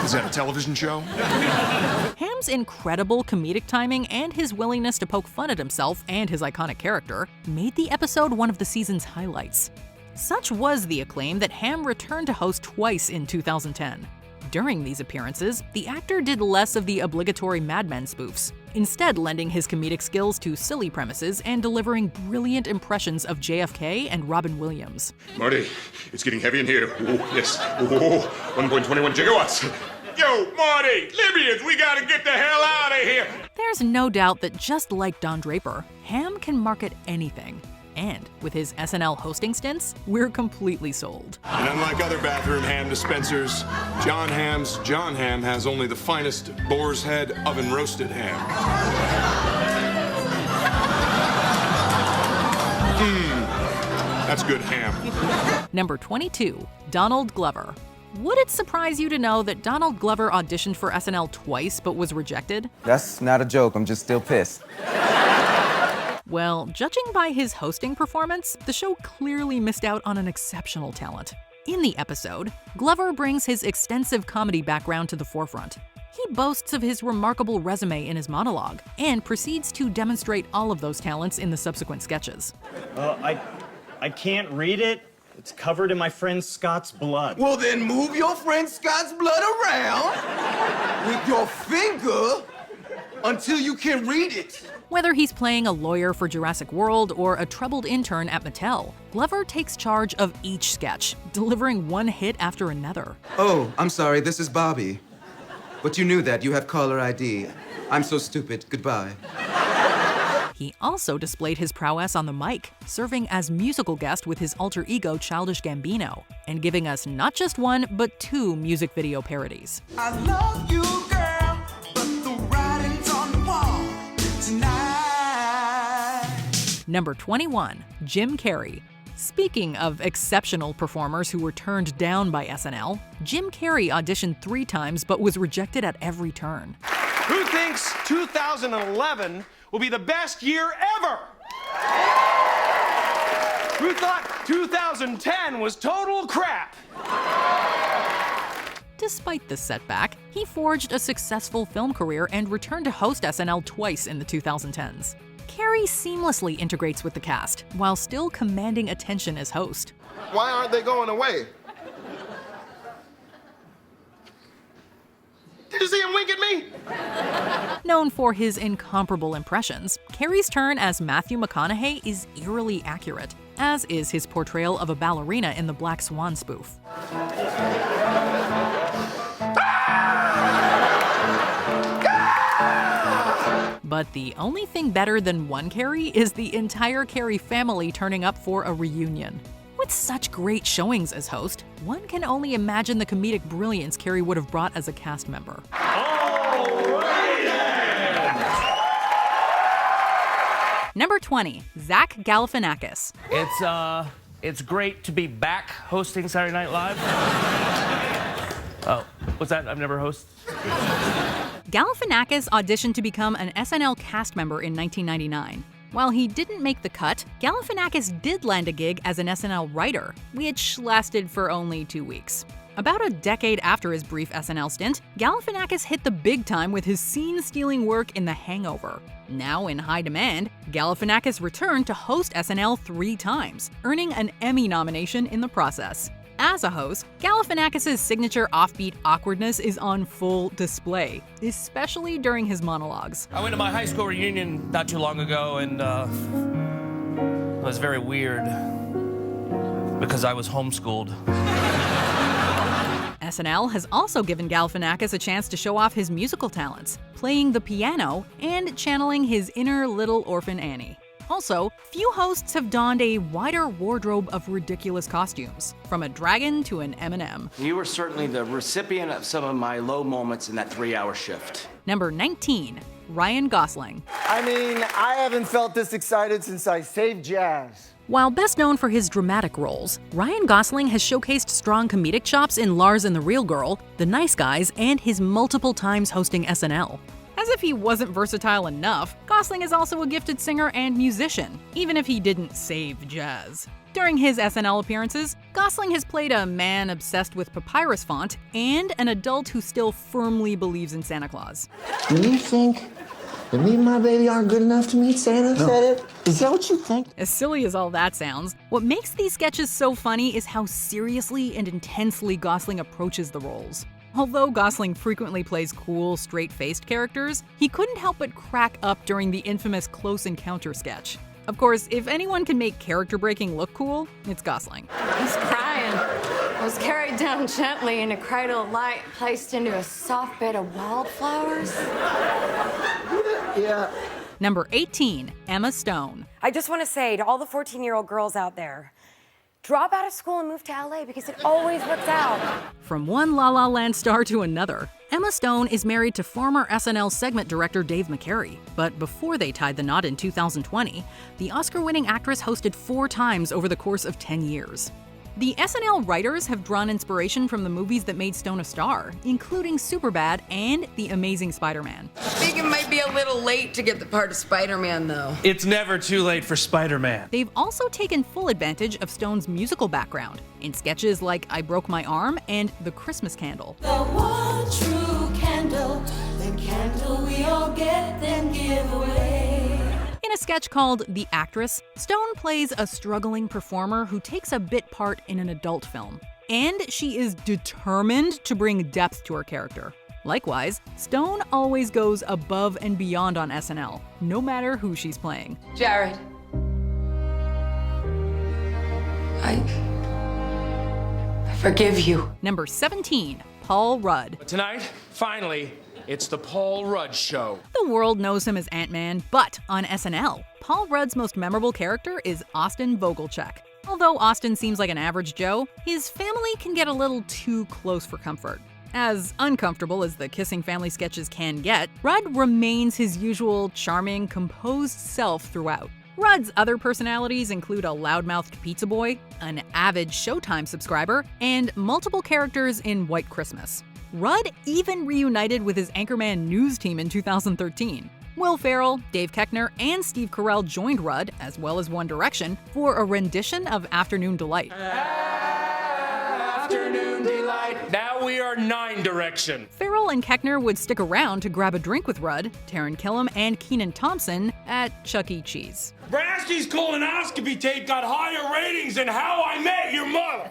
Is that a television show? Hamm's incredible comedic timing and his willingness to poke fun at himself and his iconic character made the episode one of the season's highlights. Such was the acclaim that Hamm returned to host twice in 2010. During these appearances, the actor did less of the obligatory Mad Men spoofs, instead lending his comedic skills to silly premises and delivering brilliant impressions of JFK and Robin Williams. Marty, it's getting heavy in here. Ooh, yes. Ooh, 1.21 gigawatts. Yo, Marty, Libyans, we gotta get the hell out of here. There's no doubt that just like Don Draper, Hamm can market anything. And with his SNL hosting stints, we're completely sold. And unlike other bathroom ham dispensers, Jon Hamm has only the finest boar's head oven roasted ham. That's good ham. Number 22, Donald Glover. Would it surprise you to know that Donald Glover auditioned for SNL twice but was rejected? That's not a joke, I'm just still pissed. Well, judging by his hosting performance, the show clearly missed out on an exceptional talent. In the episode, Glover brings his extensive comedy background to the forefront. He boasts of his remarkable resume in his monologue and proceeds to demonstrate all of those talents in the subsequent sketches. I can't read it. It's covered in my friend Scott's blood. Well, then move your friend Scott's blood around with your finger until you can read it. Whether he's playing a lawyer for Jurassic World or a troubled intern at Mattel, Glover takes charge of each sketch, delivering one hit after another. Oh, I'm sorry, this is Bobby. But you knew that, you have caller ID. I'm so stupid, goodbye. He also displayed his prowess on the mic, serving as musical guest with his alter ego Childish Gambino, and giving us not just one, but two music video parodies. I love you, girl, but the writing's on the wall tonight. Number 21, Jim Carrey. Speaking of exceptional performers who were turned down by SNL, Jim Carrey auditioned 3 times but was rejected at every turn. Who thinks 2011 will be the best year ever? Who thought 2010 was total crap? Despite this setback, he forged a successful film career and returned to host SNL twice in the 2010s. Carrey seamlessly integrates with the cast, while still commanding attention as host. Why aren't they going away? Did you see him wink at me? Known for his incomparable impressions, Carey's turn as Matthew McConaughey is eerily accurate, as is his portrayal of a ballerina in the Black Swan spoof. But the only thing better than one Carey is the entire Carey family turning up for a reunion. With such great showings as host, one can only imagine the comedic brilliance Carey would have brought as a cast member. Number 20, Zach Galifianakis. It's great to be back hosting Saturday Night Live. Oh, what's that? I've never hosted. Galifianakis auditioned to become an SNL cast member in 1999. While he didn't make the cut, Galifianakis did land a gig as an SNL writer, which lasted for only 2 weeks. About a decade after his brief SNL stint, Galifianakis hit the big time with his scene-stealing work in The Hangover. Now in high demand, Galifianakis returned to host SNL 3 times, earning an Emmy nomination in the process. As a host, Galifianakis' signature offbeat awkwardness is on full display, especially during his monologues. I went to my high school reunion not too long ago, and it was very weird because I was homeschooled. SNL has also given Galifianakis a chance to show off his musical talents, playing the piano and channeling his inner little orphan Annie. Also, few hosts have donned a wider wardrobe of ridiculous costumes, from a dragon to an M&M. You were certainly the recipient of some of my low moments in that 3-hour shift. Number 19, Ryan Gosling. I mean, I haven't felt this excited since I saved Jazz. While best known for his dramatic roles, Ryan Gosling has showcased strong comedic chops in Lars and the Real Girl, The Nice Guys, and his multiple times hosting SNL. As if he wasn't versatile enough, Gosling is also a gifted singer and musician, even if he didn't save Jazz. During his SNL appearances, Gosling has played a man obsessed with papyrus font and an adult who still firmly believes in Santa Claus. Do you think that me and my baby aren't good enough to meet Santa? Said it? Is that what you think? As silly as all that sounds, what makes these sketches so funny is how seriously and intensely Gosling approaches the roles. Although Gosling frequently plays cool, straight-faced characters, he couldn't help but crack up during the infamous Close Encounter sketch. Of course, if anyone can make character-breaking look cool, it's Gosling. I was crying. I was carried down gently in a cradle of light, placed into a soft bed of wildflowers. Yeah. Number 18, Emma Stone. I just want to say to all the 14-year-old girls out there, drop out of school and move to LA because it always works out. From one La La Land star to another, Emma Stone is married to former SNL segment director Dave McCary. But before they tied the knot in 2020, the Oscar-winning actress hosted 4 times over the course of 10 years. The SNL writers have drawn inspiration from the movies that made Stone a star, including Superbad and The Amazing Spider-Man. I think it might be a little late to get the part of Spider-Man, though. It's never too late for Spider-Man. They've also taken full advantage of Stone's musical background in sketches like I Broke My Arm and The Christmas Candle. The one true candle, the candle we all get then give away. In a sketch called The Actress, Stone plays a struggling performer who takes a bit part in an adult film. And she is determined to bring depth to her character. Likewise, Stone always goes above and beyond on SNL, no matter who she's playing. Jared. I forgive you. Number 17, Paul Rudd. Tonight, finally, it's the Paul Rudd Show. The world knows him as Ant-Man, but on SNL, Paul Rudd's most memorable character is Austin Vogelcheck. Although Austin seems like an average Joe, his family can get a little too close for comfort. As uncomfortable as the Kissing Family sketches can get, Rudd remains his usual charming, composed self throughout. Rudd's other personalities include a loudmouthed pizza boy, an avid Showtime subscriber, and multiple characters in White Christmas. Rudd even reunited with his Anchorman news team in 2013. Will Ferrell, Dave Koechner, and Steve Carell joined Rudd, as well as One Direction, for a rendition of Afternoon Delight. Afternoon Delight. Now we are 9 Direction. Ferrell and Koechner would stick around to grab a drink with Rudd, Taron Killam, and Kenan Thompson at Chuck E. Cheese. Brasky's colonoscopy tape got higher ratings than How I Met Your Mother.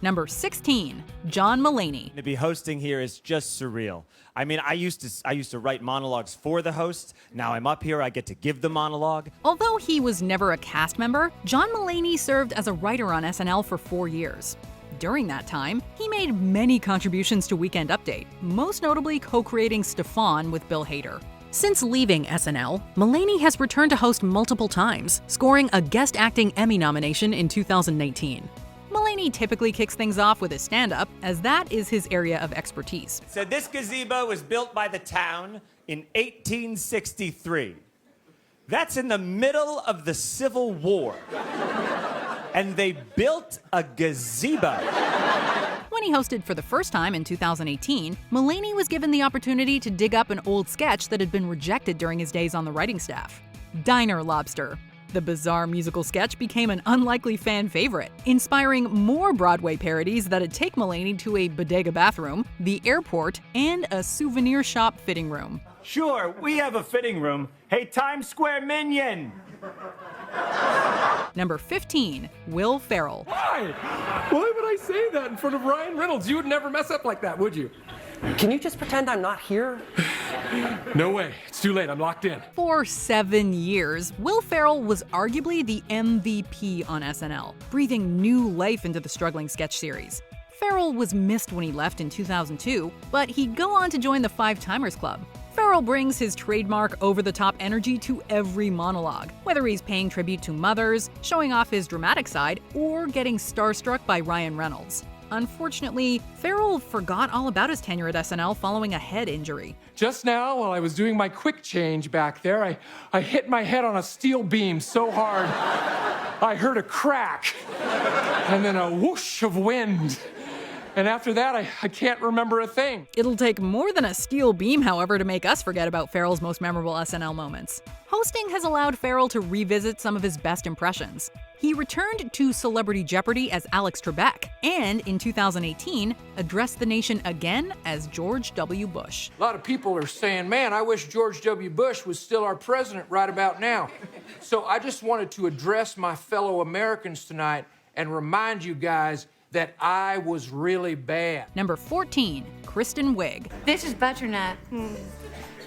Number 16, John Mulaney. To be hosting here is just surreal. I mean, I used to write monologues for the host. Now I'm up here, I get to give the monologue. Although he was never a cast member, John Mulaney served as a writer on SNL for 4 years. During that time, he made many contributions to Weekend Update, most notably co-creating Stefan with Bill Hader. Since leaving SNL, Mulaney has returned to host multiple times, scoring a Guest Acting Emmy nomination in 2019. Mulaney typically kicks things off with his stand-up, as that is his area of expertise. So this gazebo was built by the town in 1863. That's in the middle of the Civil War. And they built a gazebo. When he hosted for the first time in 2018, Mulaney was given the opportunity to dig up an old sketch that had been rejected during his days on the writing staff. Diner Lobster. The bizarre musical sketch became an unlikely fan favorite, inspiring more Broadway parodies that'd take Mulaney to a bodega bathroom, the airport, and a souvenir shop fitting room. Sure, we have a fitting room. Hey, Times Square minion! Number 15, Will Ferrell. Why? Why would I say that in front of Ryan Reynolds? You would never mess up like that, would you? Can you just pretend I'm not here? No way. It's too late. I'm locked in. For 7 years, Will Ferrell was arguably the MVP on SNL, breathing new life into the struggling sketch series. Ferrell was missed when he left in 2002, but he'd go on to join the Five Timers Club. Ferrell brings his trademark over-the-top energy to every monologue, whether he's paying tribute to mothers, showing off his dramatic side, or getting starstruck by Ryan Reynolds. Unfortunately, Ferrell forgot all about his tenure at SNL following a head injury. Just now, while I was doing my quick change back there, I hit my head on a steel beam so hard, I heard a crack, and then a whoosh of wind. And after that, I can't remember a thing. It'll take more than a steel beam, however, to make us forget about Ferrell's most memorable SNL moments. Hosting has allowed Ferrell to revisit some of his best impressions. He returned to Celebrity Jeopardy as Alex Trebek, and in 2018, addressed the nation again as George W. Bush. A lot of people are saying, man, I wish George W. Bush was still our president right about now. So I just wanted to address my fellow Americans tonight and remind you guys that I was really bad. Number 14, Kristen Wiig. This is Butternut.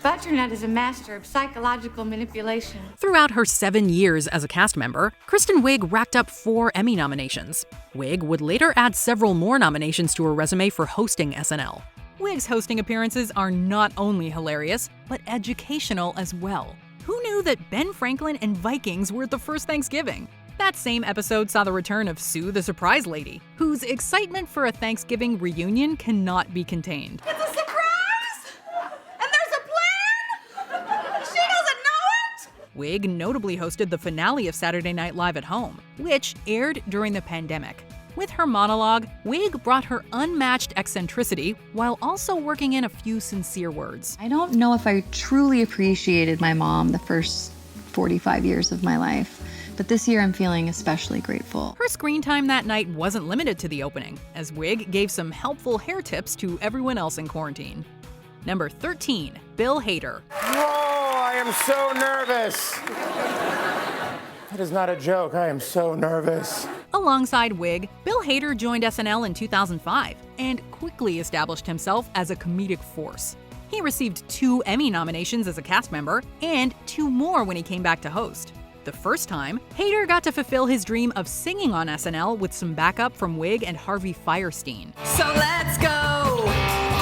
Butternut is a master of psychological manipulation. Throughout her 7 years as a cast member, Kristen Wiig racked up 4 Emmy nominations. Wiig would later add several more nominations to her resume for hosting SNL. Wiig's hosting appearances are not only hilarious, but educational as well. Who knew that Ben Franklin and Vikings were at the first Thanksgiving? That same episode saw the return of Sue the Surprise Lady, whose excitement for a Thanksgiving reunion cannot be contained. It's a surprise! And there's a plan? She doesn't know it? Wiig notably hosted the finale of Saturday Night Live at Home, which aired during the pandemic. With her monologue, Wiig brought her unmatched eccentricity while also working in a few sincere words. I don't know if I truly appreciated my mom the first 45 years of my life. But this year I'm feeling especially grateful. Her screen time that night wasn't limited to the opening, as Wiig gave some helpful hair tips to everyone else in quarantine. Number 13, Bill Hader. Oh, I am so nervous. That is not a joke. I am so nervous. Alongside Wiig, Bill Hader joined SNL in 2005 and quickly established himself as a comedic force. He received 2 Emmy nominations as a cast member and 2 more when he came back to host. The first time, Hader got to fulfill his dream of singing on SNL with some backup from Wiig and Harvey Fierstein. So let's go,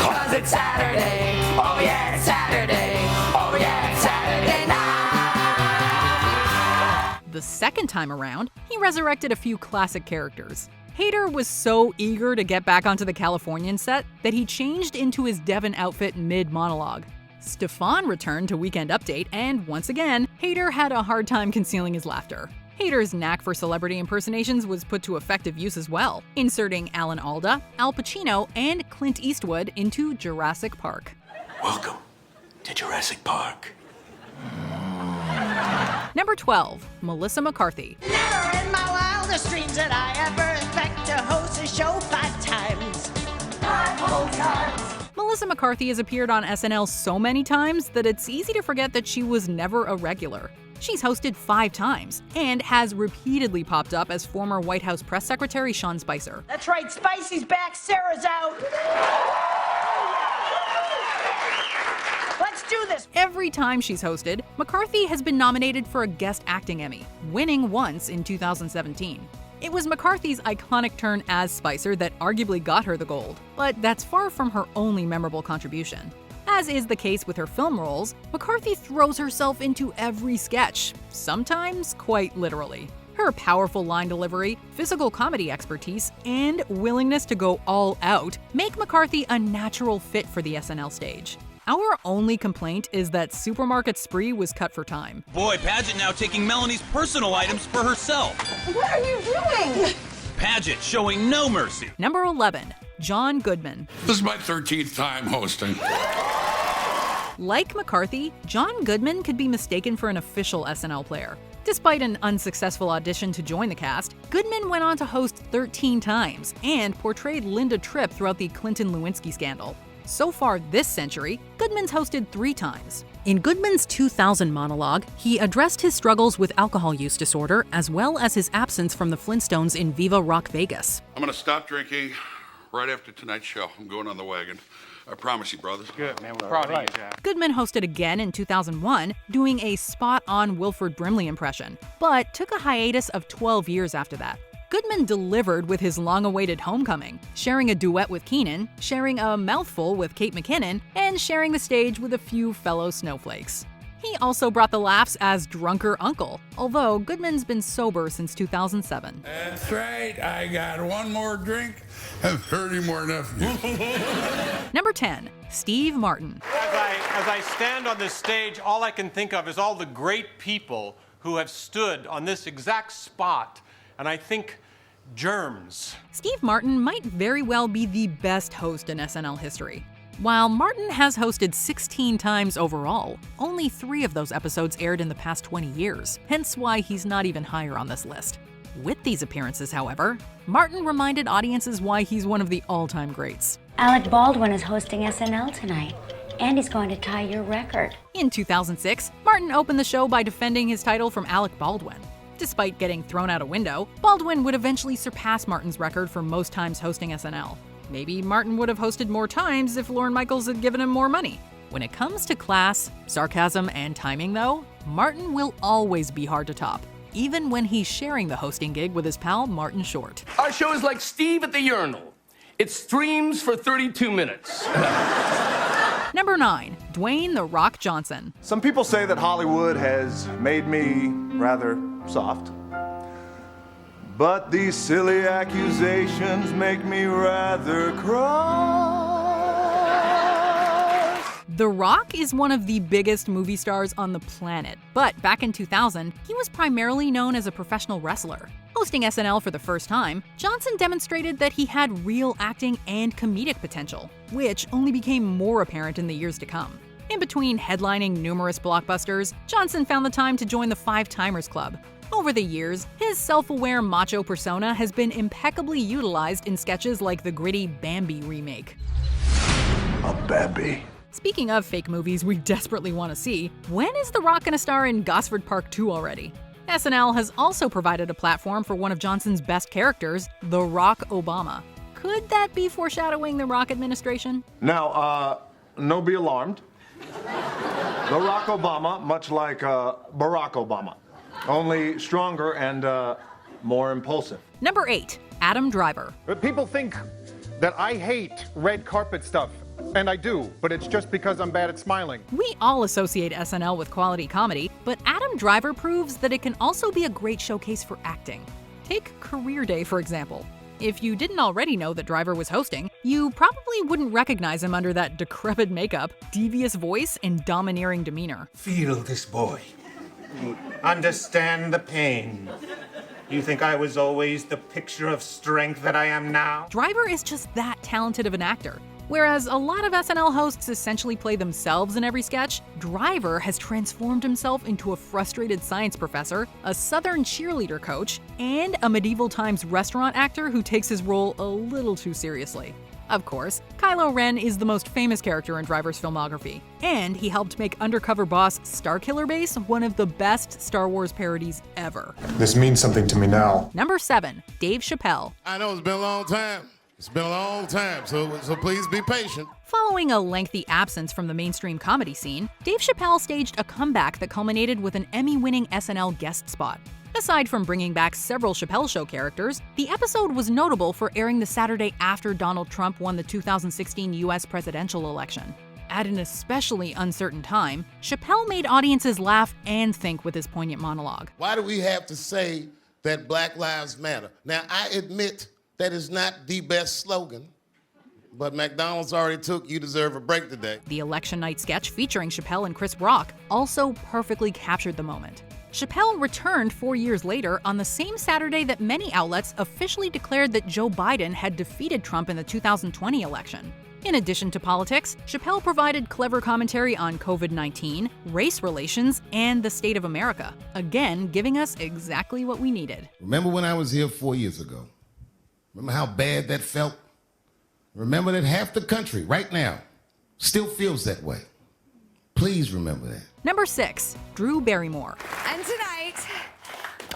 'cause it's Saturday. Oh yeah, it's Saturday. Oh yeah, it's Saturday night. The second time around, he resurrected a few classic characters. Hader was so eager to get back onto the Californian set that he changed into his Devon outfit mid-monologue. Stefan returned to Weekend Update, and once again, Hader had a hard time concealing his laughter. Hader's knack for celebrity impersonations was put to effective use as well, inserting Alan Alda, Al Pacino, and Clint Eastwood into Jurassic Park. Welcome to Jurassic Park. Number 12, Melissa McCarthy. Never in my wildest dreams did I ever expect to host a show 5 times. 5 whole times. Melissa McCarthy has appeared on SNL so many times that it's easy to forget that she was never a regular. She's hosted 5 times and has repeatedly popped up as former White House press secretary Sean Spicer. That's right, Spicy's back, Sarah's out. Let's do this. Every time she's hosted, McCarthy has been nominated for a Guest Acting Emmy, winning once in 2017. It was McCarthy's iconic turn as Spicer that arguably got her the gold, but that's far from her only memorable contribution. As is the case with her film roles, McCarthy throws herself into every sketch, sometimes quite literally. Her powerful line delivery, physical comedy expertise, and willingness to go all out make McCarthy a natural fit for the SNL stage. Our only complaint is that Supermarket Spree was cut for time. Boy, Paget now taking Melanie's personal items for herself. What are you doing? Paget showing no mercy. Number 11, John Goodman. This is my 13th time hosting. Like McCarthy, John Goodman could be mistaken for an official SNL player. Despite an unsuccessful audition to join the cast, Goodman went on to host 13 times and portrayed Linda Tripp throughout the Clinton Lewinsky scandal. So far this century, Goodman's hosted 3 times. In Goodman's 2000 monologue, he addressed his struggles with alcohol use disorder as well as his absence from the Flintstones in Viva Rock Vegas. I'm gonna stop drinking right after tonight's show. I'm going on the wagon. I promise you, brothers. Good, man. We're proud of you, Jack. Goodman hosted again in 2001, doing a spot-on Wilford Brimley impression, but took a hiatus of 12 years after that. Goodman delivered with his long-awaited homecoming, sharing a duet with Keenan, sharing a mouthful with Kate McKinnon, and sharing the stage with a few fellow snowflakes. He also brought the laughs as Drunker Uncle, although Goodman's been sober since 2007. That's right, I got one more drink and 30 more nephews. Number 10, Steve Martin. As I stand on this stage, all I can think of is all the great people who have stood on this exact spot, and I think germs. Steve Martin might very well be the best host in SNL history. While Martin has hosted 16 times overall, only 3 of those episodes aired in the past 20 years, hence why he's not even higher on this list. With these appearances, however, Martin reminded audiences why he's one of the all-time greats. Alec Baldwin is hosting SNL tonight, and he's going to tie your record. In 2006, Martin opened the show by defending his title from Alec Baldwin. Despite getting thrown out a window, Baldwin would eventually surpass Martin's record for most times hosting SNL. Maybe Martin would have hosted more times if Lorne Michaels had given him more money. When it comes to class, sarcasm, and timing, though, Martin will always be hard to top, even when he's sharing the hosting gig with his pal Martin Short. Our show is like Steve at the urinal. It streams for 32 minutes. Number 9, Dwayne "The Rock" Johnson. Some people say that Hollywood has made me rather soft. But these silly accusations make me rather cross. The Rock is one of the biggest movie stars on the planet, but back in 2000, he was primarily known as a professional wrestler. Hosting SNL for the first time, Johnson demonstrated that he had real acting and comedic potential, which only became more apparent in the years to come. In between headlining numerous blockbusters, Johnson found the time to join the Five Timers Club. Over the years, his self-aware macho persona has been impeccably utilized in sketches like the gritty Bambi remake. A Bambi. Speaking of fake movies we desperately want to see, when is The Rock gonna star in Gosford Park 2 already? SNL has also provided a platform for one of Johnson's best characters, The Rock Obama. Could that be foreshadowing the Rock administration? Now, no be alarmed. The Rock Obama, much like Barack Obama, only stronger and more impulsive. Number 8, Adam Driver. People think that I hate red carpet stuff, and I do, but it's just because I'm bad at smiling. We all associate SNL with quality comedy, but Adam Driver proves that it can also be a great showcase for acting. Take Career Day, for example. If you didn't already know that Driver was hosting, you probably wouldn't recognize him under that decrepit makeup, devious voice, and domineering demeanor. Feel this boy. Understand the pain. You think I was always the picture of strength that I am now? Driver is just that talented of an actor. Whereas a lot of SNL hosts essentially play themselves in every sketch, Driver has transformed himself into a frustrated science professor, a Southern cheerleader coach, and a medieval times restaurant actor who takes his role a little too seriously. Of course, Kylo Ren is the most famous character in Driver's filmography, and he helped make undercover boss Starkiller Base one of the best Star Wars parodies ever. This means something to me now. Number 7, Dave Chappelle. I know it's been a long time. It's been a long time, so please be patient. Following a lengthy absence from the mainstream comedy scene, Dave Chappelle staged a comeback that culminated with an Emmy-winning SNL guest spot. Aside from bringing back several Chappelle Show characters, the episode was notable for airing the Saturday after Donald Trump won the 2016 U.S. presidential election. At an especially uncertain time, Chappelle made audiences laugh and think with his poignant monologue. Why do we have to say that Black Lives Matter? Now, I admit that is not the best slogan, but McDonald's already took "You Deserve a Break" today. The election night sketch featuring Chappelle and Chris Rock also perfectly captured the moment. Chappelle returned 4 years later on the same Saturday that many outlets officially declared that Joe Biden had defeated Trump in the 2020 election. In addition to politics, Chappelle provided clever commentary on COVID-19, race relations, and the state of America, again giving us exactly what we needed. Remember when I was here 4 years ago? Remember how bad that felt? Remember that half the country right now still feels that way. Please remember that. Number 6, Drew Barrymore. And tonight,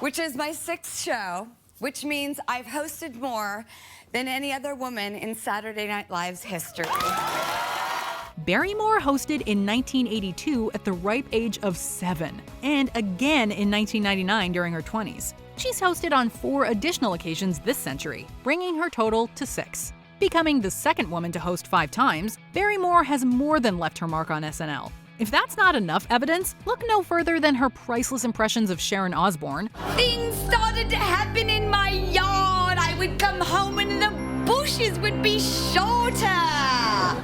which is my 6th show, which means I've hosted more than any other woman in Saturday Night Live's history. Barrymore hosted in 1982 at the ripe age of 7, and again in 1999 during her 20s. She's hosted on 4 additional occasions this century, bringing her total to 6. Becoming the second woman to host 5 times, Barrymore has more than left her mark on SNL. If that's not enough evidence, look no further than her priceless impressions of Sharon Osbourne. Things started to happen in my yard. I would come home and the bushes would be shorter.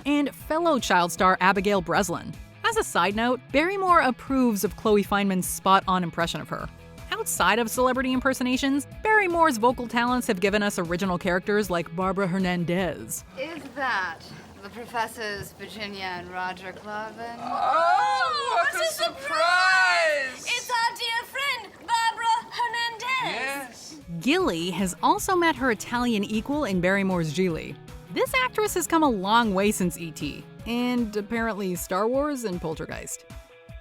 And fellow child star Abigail Breslin. As a side note, Barrymore approves of Chloe Fineman's spot-on impression of her. Outside of celebrity impersonations, Barrymore's vocal talents have given us original characters like Barbara Hernandez. Is that the professors Virginia and Roger Clavin? Oh, what a surprise! It's our dear friend, Barbara Hernandez. Yes. Gilly has also met her Italian equal in Barrymore's Gigli. This actress has come a long way since E.T., and apparently Star Wars and Poltergeist.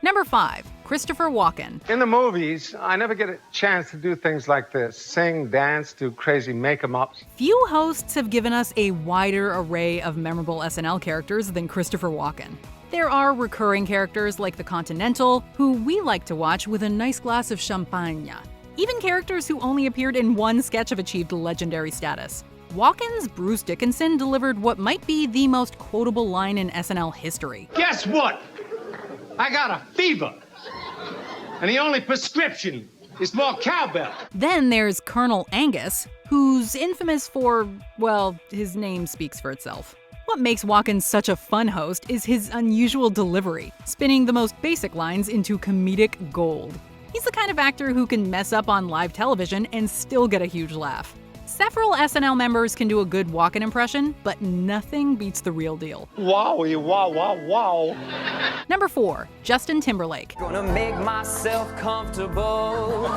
Number 5, Christopher Walken. In the movies, I never get a chance to do things like this. Sing, dance, do crazy make-em-ups. Few hosts have given us a wider array of memorable SNL characters than Christopher Walken. There are recurring characters like the Continental, who we like to watch with a nice glass of champagne. Even characters who only appeared in one sketch have achieved legendary status. Walken's Bruce Dickinson delivered what might be the most quotable line in SNL history. Guess what? I got a fever. And the only prescription is more cowbell. Then there's Colonel Angus, who's infamous for, well, his name speaks for itself. What makes Walken such a fun host is his unusual delivery, spinning the most basic lines into comedic gold. He's the kind of actor who can mess up on live television and still get a huge laugh. Several SNL members can do a good Walken impression, but nothing beats the real deal. Wowie, wow, wow, wow. Number 4, Justin Timberlake. Gonna make myself comfortable.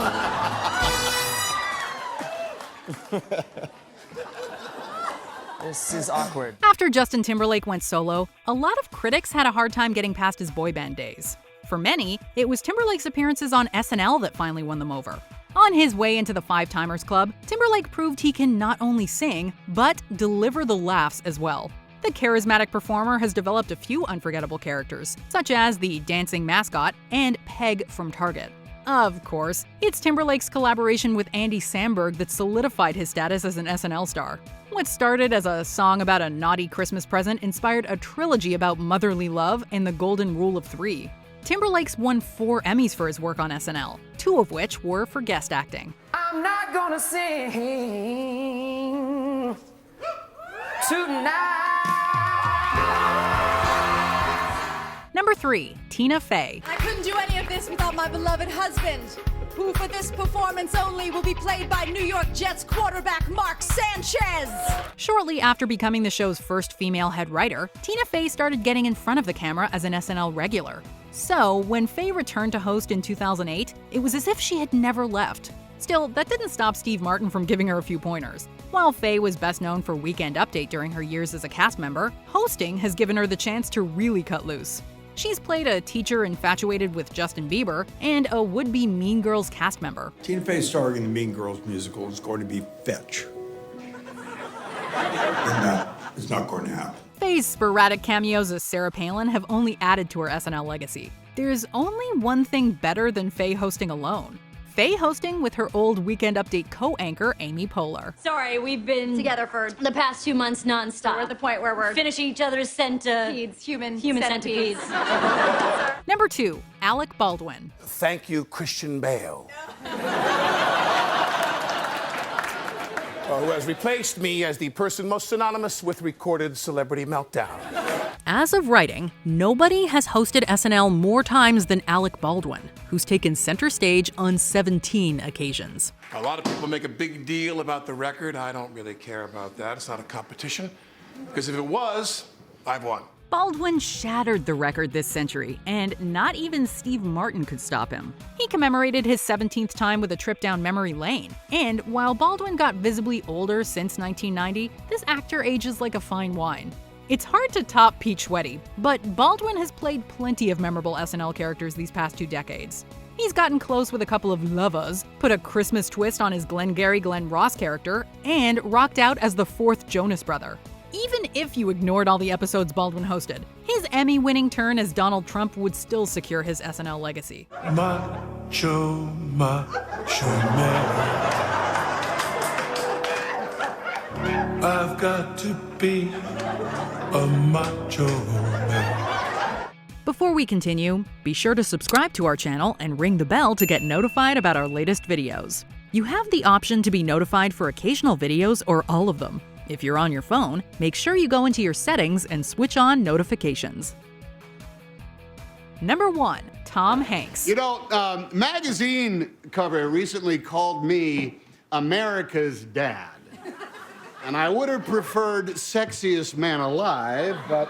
This is awkward. After Justin Timberlake went solo, a lot of critics had a hard time getting past his boy band days. For many, it was Timberlake's appearances on SNL that finally won them over. On his way into the Five Timers Club, Timberlake proved he can not only sing, but deliver the laughs as well. The charismatic performer has developed a few unforgettable characters, such as the dancing mascot and Peg from Target. Of course, it's Timberlake's collaboration with Andy Samberg that solidified his status as an SNL star. What started as a song about a naughty Christmas present inspired a trilogy about motherly love and the golden rule of 3. Timberlake's won 4 Emmys for his work on SNL, 2 of which were for guest acting. I'm not gonna sing tonight. Number 3, Tina Fey. I couldn't do any of this without my beloved husband, who for this performance only will be played by New York Jets quarterback Mark Sanchez. Shortly after becoming the show's first female head writer, Tina Fey started getting in front of the camera as an SNL regular. So, when Fey returned to host in 2008, it was as if she had never left. Still, that didn't stop Steve Martin from giving her a few pointers. While Fey was best known for Weekend Update during her years as a cast member, hosting has given her the chance to really cut loose. She's played a teacher infatuated with Justin Bieber and a would-be Mean Girls cast member. Tina Fey starring in the Mean Girls musical is going to be fetch. And that is not going to happen. Fey's sporadic cameos as Sarah Palin have only added to her SNL legacy. There's only one thing better than Fey hosting alone. Fey hosting with her old Weekend Update co-anchor, Amy Poehler. Sorry, we've been together for the past 2 months nonstop. We're at the point where we're finishing each other's human centipedes. Number 2, Alec Baldwin. Thank you, Christian Bale. Who has replaced me as the person most synonymous with recorded celebrity meltdown. As of writing, nobody has hosted SNL more times than Alec Baldwin, who's taken center stage on 17 occasions. A lot of people make a big deal about the record. I don't really care about that. It's not a competition. Because if it was, I've won. Baldwin shattered the record this century, and not even Steve Martin could stop him. He commemorated his 17th time with a trip down memory lane. And while Baldwin got visibly older since 1990, this actor ages like a fine wine. It's hard to top Pete Schweddy, but Baldwin has played plenty of memorable SNL characters these past 2 decades. He's gotten close with a couple of lovers, put a Christmas twist on his Glengarry Glen Ross character, and rocked out as the 4th Jonas brother. Even if you ignored all the episodes Baldwin hosted, his Emmy-winning turn as Donald Trump would still secure his SNL legacy. Macho man. I've got to be a macho man. Before we continue, be sure to subscribe to our channel and ring the bell to get notified about our latest videos. You have the option to be notified for occasional videos or all of them. If you're on your phone, make sure you go into your settings and switch on notifications. Number 1. Tom Hanks. You know, magazine cover recently called me America's dad. And I would have preferred sexiest man alive, but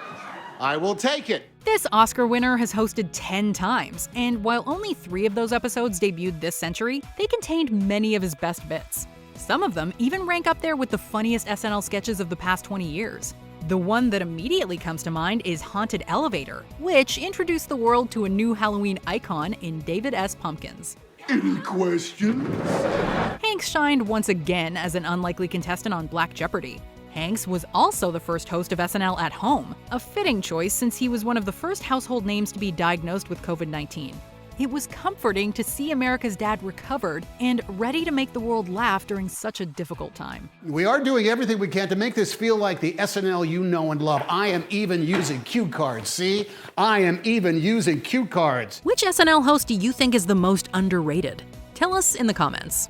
I will take it. This Oscar winner has hosted 10 times, and while only 3 of those episodes debuted this century, they contained many of his best bits. Some of them even rank up there with the funniest SNL sketches of the past 20 years. The one that immediately comes to mind is Haunted Elevator, which introduced the world to a new Halloween icon in David S. Pumpkins. Any questions? Hanks shined once again as an unlikely contestant on Black Jeopardy. Hanks was also the first host of SNL at Home, a fitting choice since he was one of the first household names to be diagnosed with COVID-19. It was comforting to see America's dad recovered and ready to make the world laugh during such a difficult time. We are doing everything we can to make this feel like the SNL you know and love. I am even using cue cards, see? I am even using cue cards. Which SNL host do you think is the most underrated? Tell us in the comments.